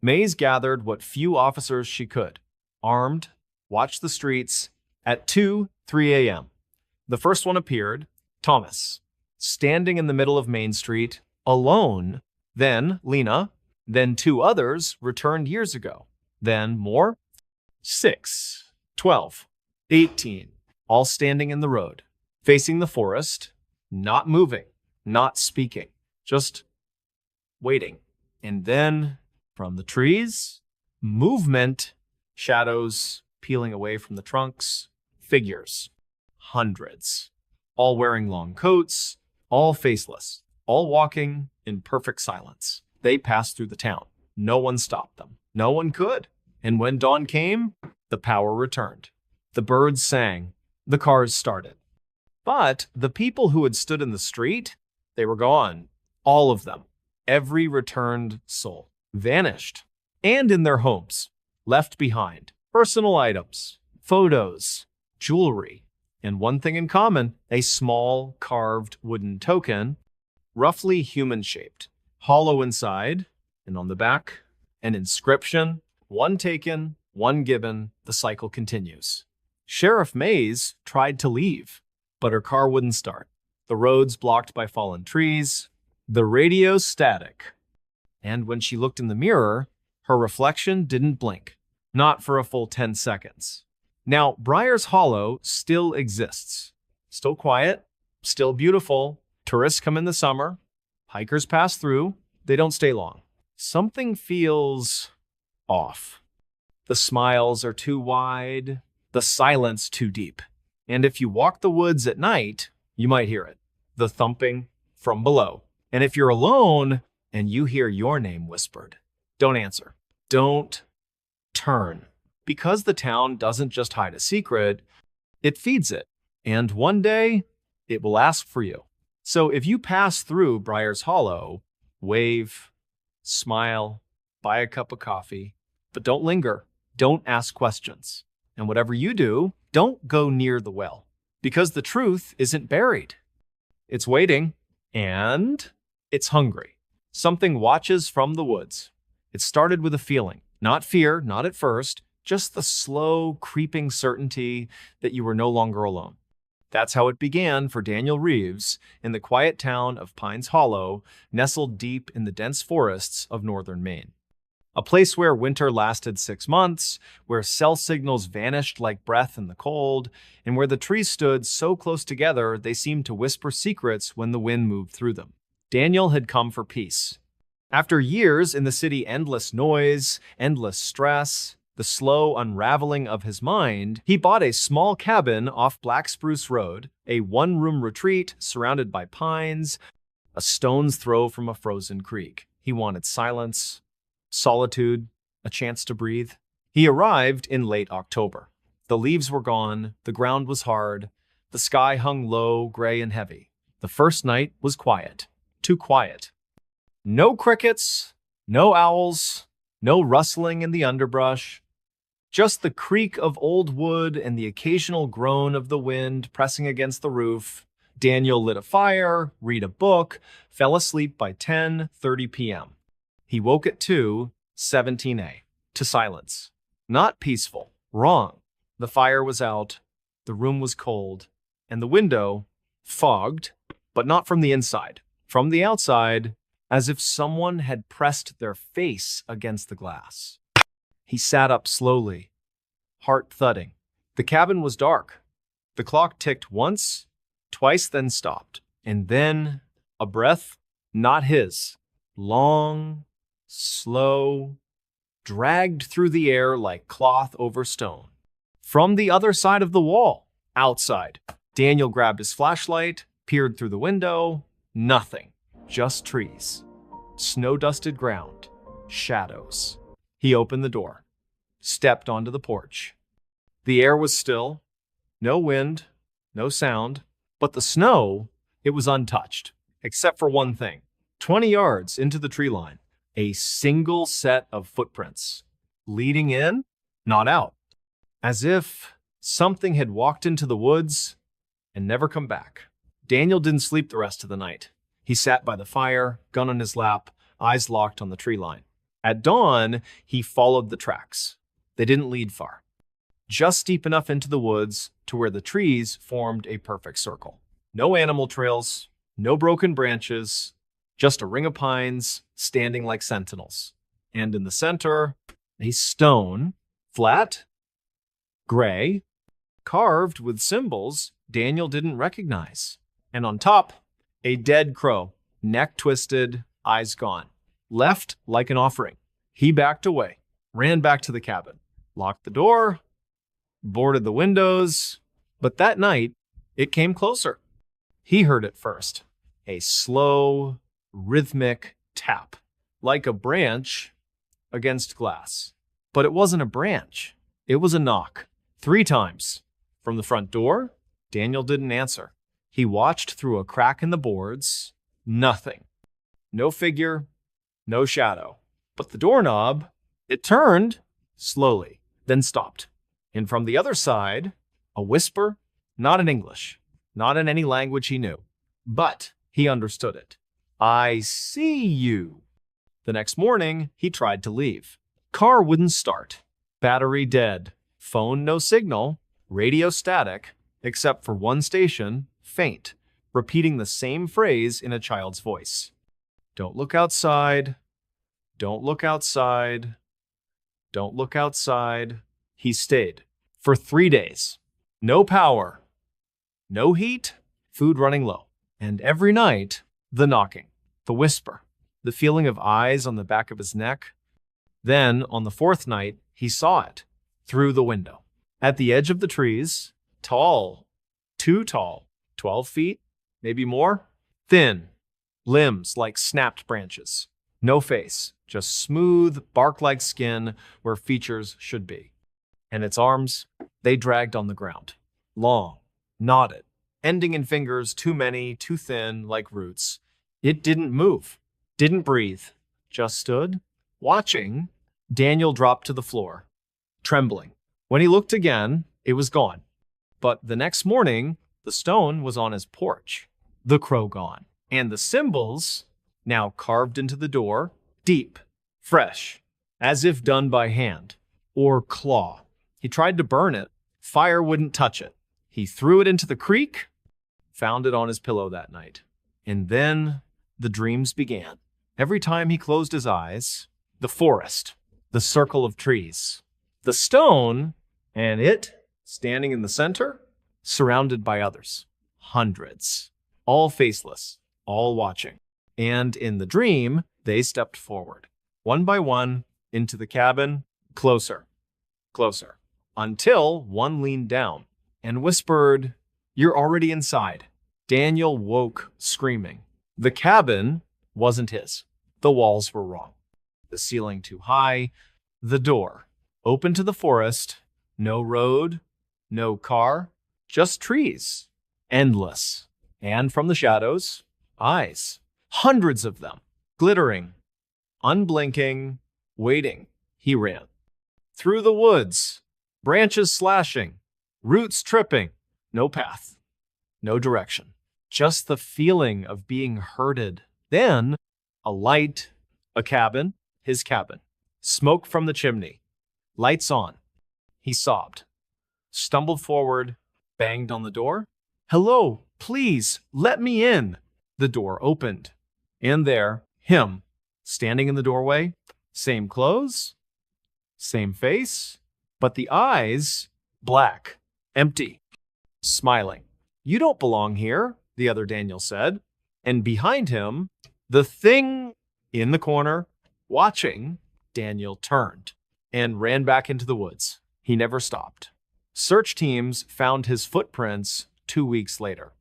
Mays gathered what few officers she could, armed, watched the streets. At 2:03 a.m., the first one appeared, Thomas, standing in the middle of Main Street, alone. Then Lena, then two others returned years ago. Then more. 6, 12, 18, all standing in the road, facing the forest, not moving, not speaking, just waiting. And then, from the trees, movement, shadows peeling away from the trunks, figures, hundreds, all wearing long coats, all faceless, all walking in perfect silence. They passed through the town. No one stopped them. No one could. And when dawn came, the power returned. The birds sang. The cars started. But the people who had stood in the street, they were gone. All of them. Every returned soul. Vanished. And in their homes. Left behind. Personal items. Photos. Jewelry. And one thing in common, a small carved wooden token, roughly human-shaped. Hollow inside, and on the back, an inscription. One taken, one given, the cycle continues. Sheriff Mays tried to leave, but her car wouldn't start. The roads blocked by fallen trees, the radio static. And when she looked in the mirror, her reflection didn't blink. Not for a full 10 seconds. Now, Briar's Hollow still exists. Still quiet, still beautiful. Tourists come in the summer. Hikers pass through. They don't stay long. Something feels off. The smiles are too wide, the silence too deep. And if you walk the woods at night, you might hear it. The thumping from below. And if you're alone and you hear your name whispered, don't answer. Don't turn. Because the town doesn't just hide a secret, it feeds it. And one day, it will ask for you. So if you pass through Briar's Hollow, wave, smile, buy a cup of coffee, but don't linger. Don't ask questions. And whatever you do, don't go near the well. Because the truth isn't buried. It's waiting, and it's hungry. Something watches from the woods. It started with a feeling. Not fear, not at first, just the slow, creeping certainty that you were no longer alone. That's how it began for Daniel Reeves in the quiet town of Pines Hollow, nestled deep in the dense forests of northern Maine. A place where winter lasted 6 months, where cell signals vanished like breath in the cold, and where the trees stood so close together they seemed to whisper secrets when the wind moved through them. Daniel had come for peace. After years in the city, endless noise, endless stress, the slow unraveling of his mind, he bought a small cabin off Black Spruce Road, a one-room retreat surrounded by pines, a stone's throw from a frozen creek. He wanted silence, solitude, a chance to breathe. He arrived in late October. The leaves were gone, the ground was hard, the sky hung low, gray and heavy. The first night was quiet, too quiet. No crickets, no owls, no rustling in the underbrush, just the creak of old wood and the occasional groan of the wind pressing against the roof. Daniel lit a fire, read a book, fell asleep by 10:30 p.m. He woke at 2:17 a. to silence. Not peaceful. Wrong. The fire was out. The the room was cold, and the window fogged, but not from the inside, from the outside, as if someone had pressed their face against the glass. He sat up slowly, heart thudding. The cabin was dark. The clock ticked once, twice, then stopped. And then a breath, not his, long, slow, dragged through the air like cloth over stone. From the other side of the wall, outside, Daniel grabbed his flashlight, peered through the window. Nothing, just trees, snow-dusted ground, shadows. He opened the door, stepped onto the porch. The air was still, no wind, no sound, but the snow, it was untouched, except for one thing. 20 yards into the tree line, a single set of footprints, leading in, not out, as if something had walked into the woods and never come back. Daniel didn't sleep the rest of the night. He sat by the fire, gun on his lap, eyes locked on the tree line. At dawn, he followed the tracks. They didn't lead far, just deep enough into the woods to where the trees formed a perfect circle. No animal trails, no broken branches, just a ring of pines standing like sentinels. And in the center, a stone, flat, gray, carved with symbols Daniel didn't recognize. And on top, a dead crow, neck twisted, eyes gone, left like an offering. He backed away, ran back to the cabin, locked the door, boarded the windows. But that night, it came closer. He heard it first, a slow, rhythmic tap, like a branch against glass. But it wasn't a branch. It was a knock. 3 times. From the front door, Daniel didn't answer. He watched through a crack in the boards. Nothing. No figure, no shadow. But the doorknob, it turned slowly, then stopped. And from the other side, a whisper, not in English, not in any language he knew, but he understood it. I see you. The next morning, he tried to leave. Car wouldn't start. Battery dead. Phone no signal. Radio static, except for one station, faint, repeating the same phrase in a child's voice. Don't look outside. Don't look outside. Don't look outside. He stayed for 3 days. No power. No heat. Food running low. And every night, the knocking, the whisper, the feeling of eyes on the back of his neck. Then, on the 4th night, he saw it through the window. At the edge of the trees, tall, too tall, 12 feet, maybe more, thin, limbs like snapped branches. No face, just smooth, bark-like skin where features should be. And its arms, they dragged on the ground, long, knotted, ending in fingers too many, too thin, like roots. It didn't move, didn't breathe, just stood, watching. Daniel dropped to the floor, trembling. When he looked again, it was gone. But the next morning, the stone was on his porch, the crow gone, and the symbols, now carved into the door, deep, fresh, as if done by hand or claw. He tried to burn it. Fire wouldn't touch it. He threw it into the creek, found it on his pillow that night. And then the dreams began. Every time he closed his eyes, the forest, the circle of trees, the stone, and it standing in the center, surrounded by others, hundreds, all faceless, all watching. And in the dream, they stepped forward, one by one, into the cabin, closer, closer, until one leaned down and whispered, "You're already inside." Daniel woke screaming. The cabin wasn't his. The walls were wrong. The ceiling too high. The door open to the forest. No road, no car, just trees. Endless. And from the shadows, eyes. Hundreds of them. Glittering. Unblinking. Waiting. He ran. Through the woods. Branches slashing. Roots tripping. No path. No direction. Just the feeling of being herded. Then, a light. A cabin. His cabin. Smoke from the chimney. Lights on. He sobbed, stumbled forward, banged on the door. "Hello, please, let me in." The door opened. And there, him, standing in the doorway, same clothes, same face, but the eyes, black, empty, smiling. "You don't belong here," the other Daniel said. And behind him, the thing in the corner, watching, Daniel turned and ran back into the woods. He never stopped. Search teams found his footprints 2 weeks later.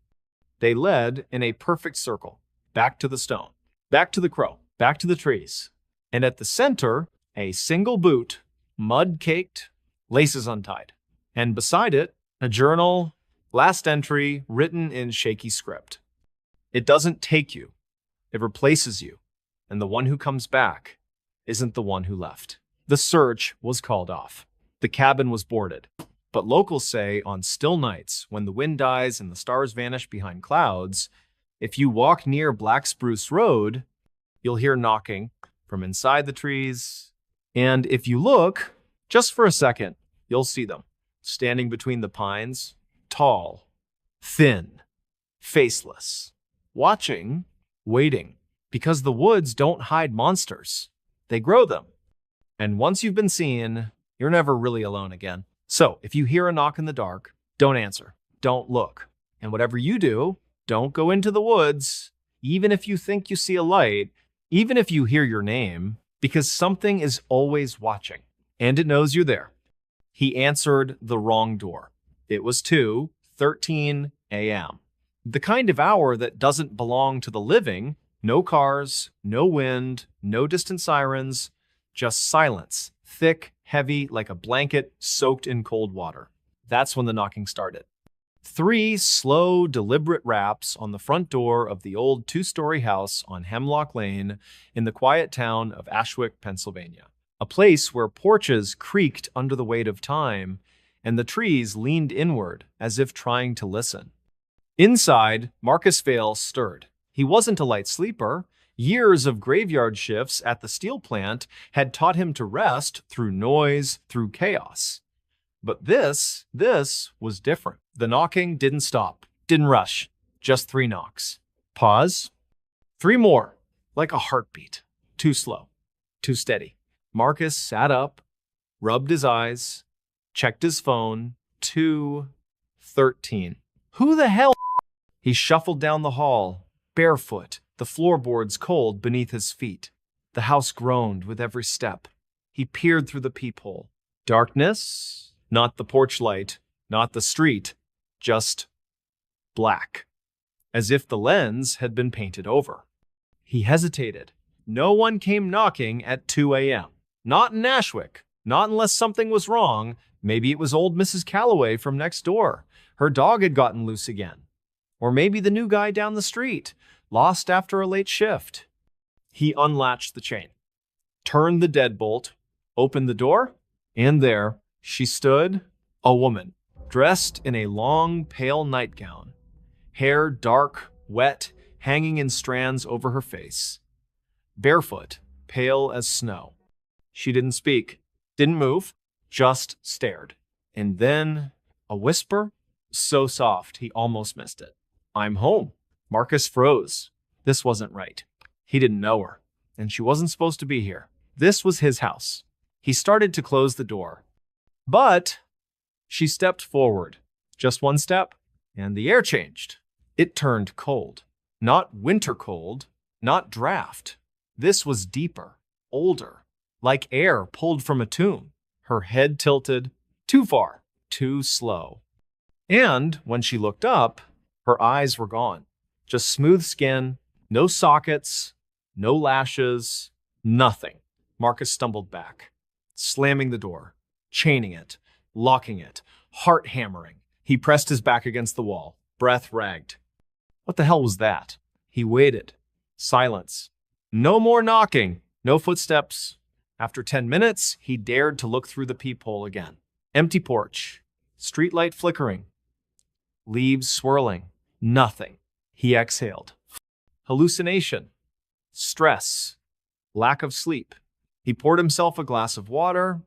They led in a perfect circle, back to the stone, back to the crow, back to the trees. And at the center, a single boot, mud-caked, laces untied. And beside it, a journal, last entry written in shaky script. "It doesn't take you, it replaces you, and the one who comes back isn't the one who left." The search was called off. The cabin was boarded. But locals say on still nights, when the wind dies and the stars vanish behind clouds, if you walk near Black Spruce Road, you'll hear knocking from inside the trees. And if you look, just for a second, you'll see them standing between the pines, tall, thin, faceless, watching, waiting, because the woods don't hide monsters. They grow them. And once you've been seen, you're never really alone again. So, if you hear a knock in the dark, don't answer, don't look. And whatever you do, don't go into the woods, even if you think you see a light, even if you hear your name, because something is always watching, and it knows you're there. He answered the wrong door. It was 2:13 a.m. The kind of hour that doesn't belong to the living. No cars, no wind, no distant sirens, just silence, thick, heavy like a blanket soaked in cold water. That's when the knocking started. 3 slow, deliberate raps on the front door of the old 2-story house on Hemlock Lane in the quiet town of Ashwick, Pennsylvania. A place where porches creaked under the weight of time and the trees leaned inward as if trying to listen. Inside, Marcus Vale stirred. He wasn't a light sleeper. Years of graveyard shifts at the steel plant had taught him to rest through noise, through chaos. But this was different. The knocking didn't stop, didn't rush, just 3 knocks. Pause. 3 more, like a heartbeat. Too slow, too steady. Marcus sat up, rubbed his eyes, checked his phone. 2:13. Who the hell? He shuffled down the hall, barefoot, the floorboards cold beneath his feet. The house groaned with every step. He peered through the peephole. Darkness, not the porch light, not the street, just black, as if the lens had been painted over. He hesitated. No one came knocking at 2 a.m. Not in Ashwick, not unless something was wrong. Maybe it was old Mrs. Calloway from next door. Her dog had gotten loose again. Or maybe the new guy down the street, lost after a late shift. He unlatched the chain, turned the deadbolt, opened the door, and there she stood, a woman, dressed in a long, pale nightgown, hair dark, wet, hanging in strands over her face, barefoot, pale as snow. She didn't speak, didn't move, just stared. And then a whisper, so soft he almost missed it. "I'm home." Marcus froze. This wasn't right. He didn't know her, and she wasn't supposed to be here. This was his house. He started to close the door. But she stepped forward. Just one step, and the air changed. It turned cold. Not winter cold, not draft. This was deeper, older, like air pulled from a tomb. Her head tilted, too far, too slow. And when she looked up, her eyes were gone. Just smooth skin, no sockets, no lashes, nothing. Marcus stumbled back, slamming the door, chaining it, locking it, heart hammering. He pressed his back against the wall, breath ragged. What the hell was that? He waited. Silence. No more knocking, no footsteps. After 10 minutes, he dared to look through the peephole again. Empty porch, streetlight flickering, leaves swirling, nothing. He exhaled. Hallucination, stress, lack of sleep. He poured himself a glass of water,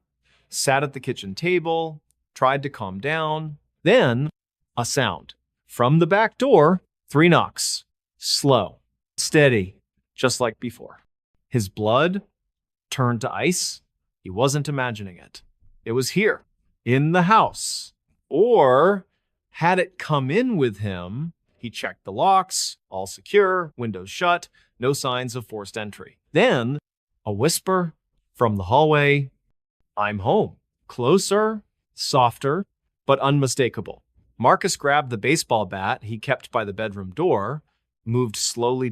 sat at the kitchen table, tried to calm down. Then A sound. From the back door, 3 knocks. Slow. Steady. Just like before. His blood turned to ice. He wasn't imagining it. It was here, in the house. Or had it come in with him? He checked the locks, all secure, windows shut, no signs of forced entry. Then, a whisper from the hallway, "I'm home." Closer, softer, but unmistakable. Marcus grabbed the baseball bat he kept by the bedroom door, moved slowly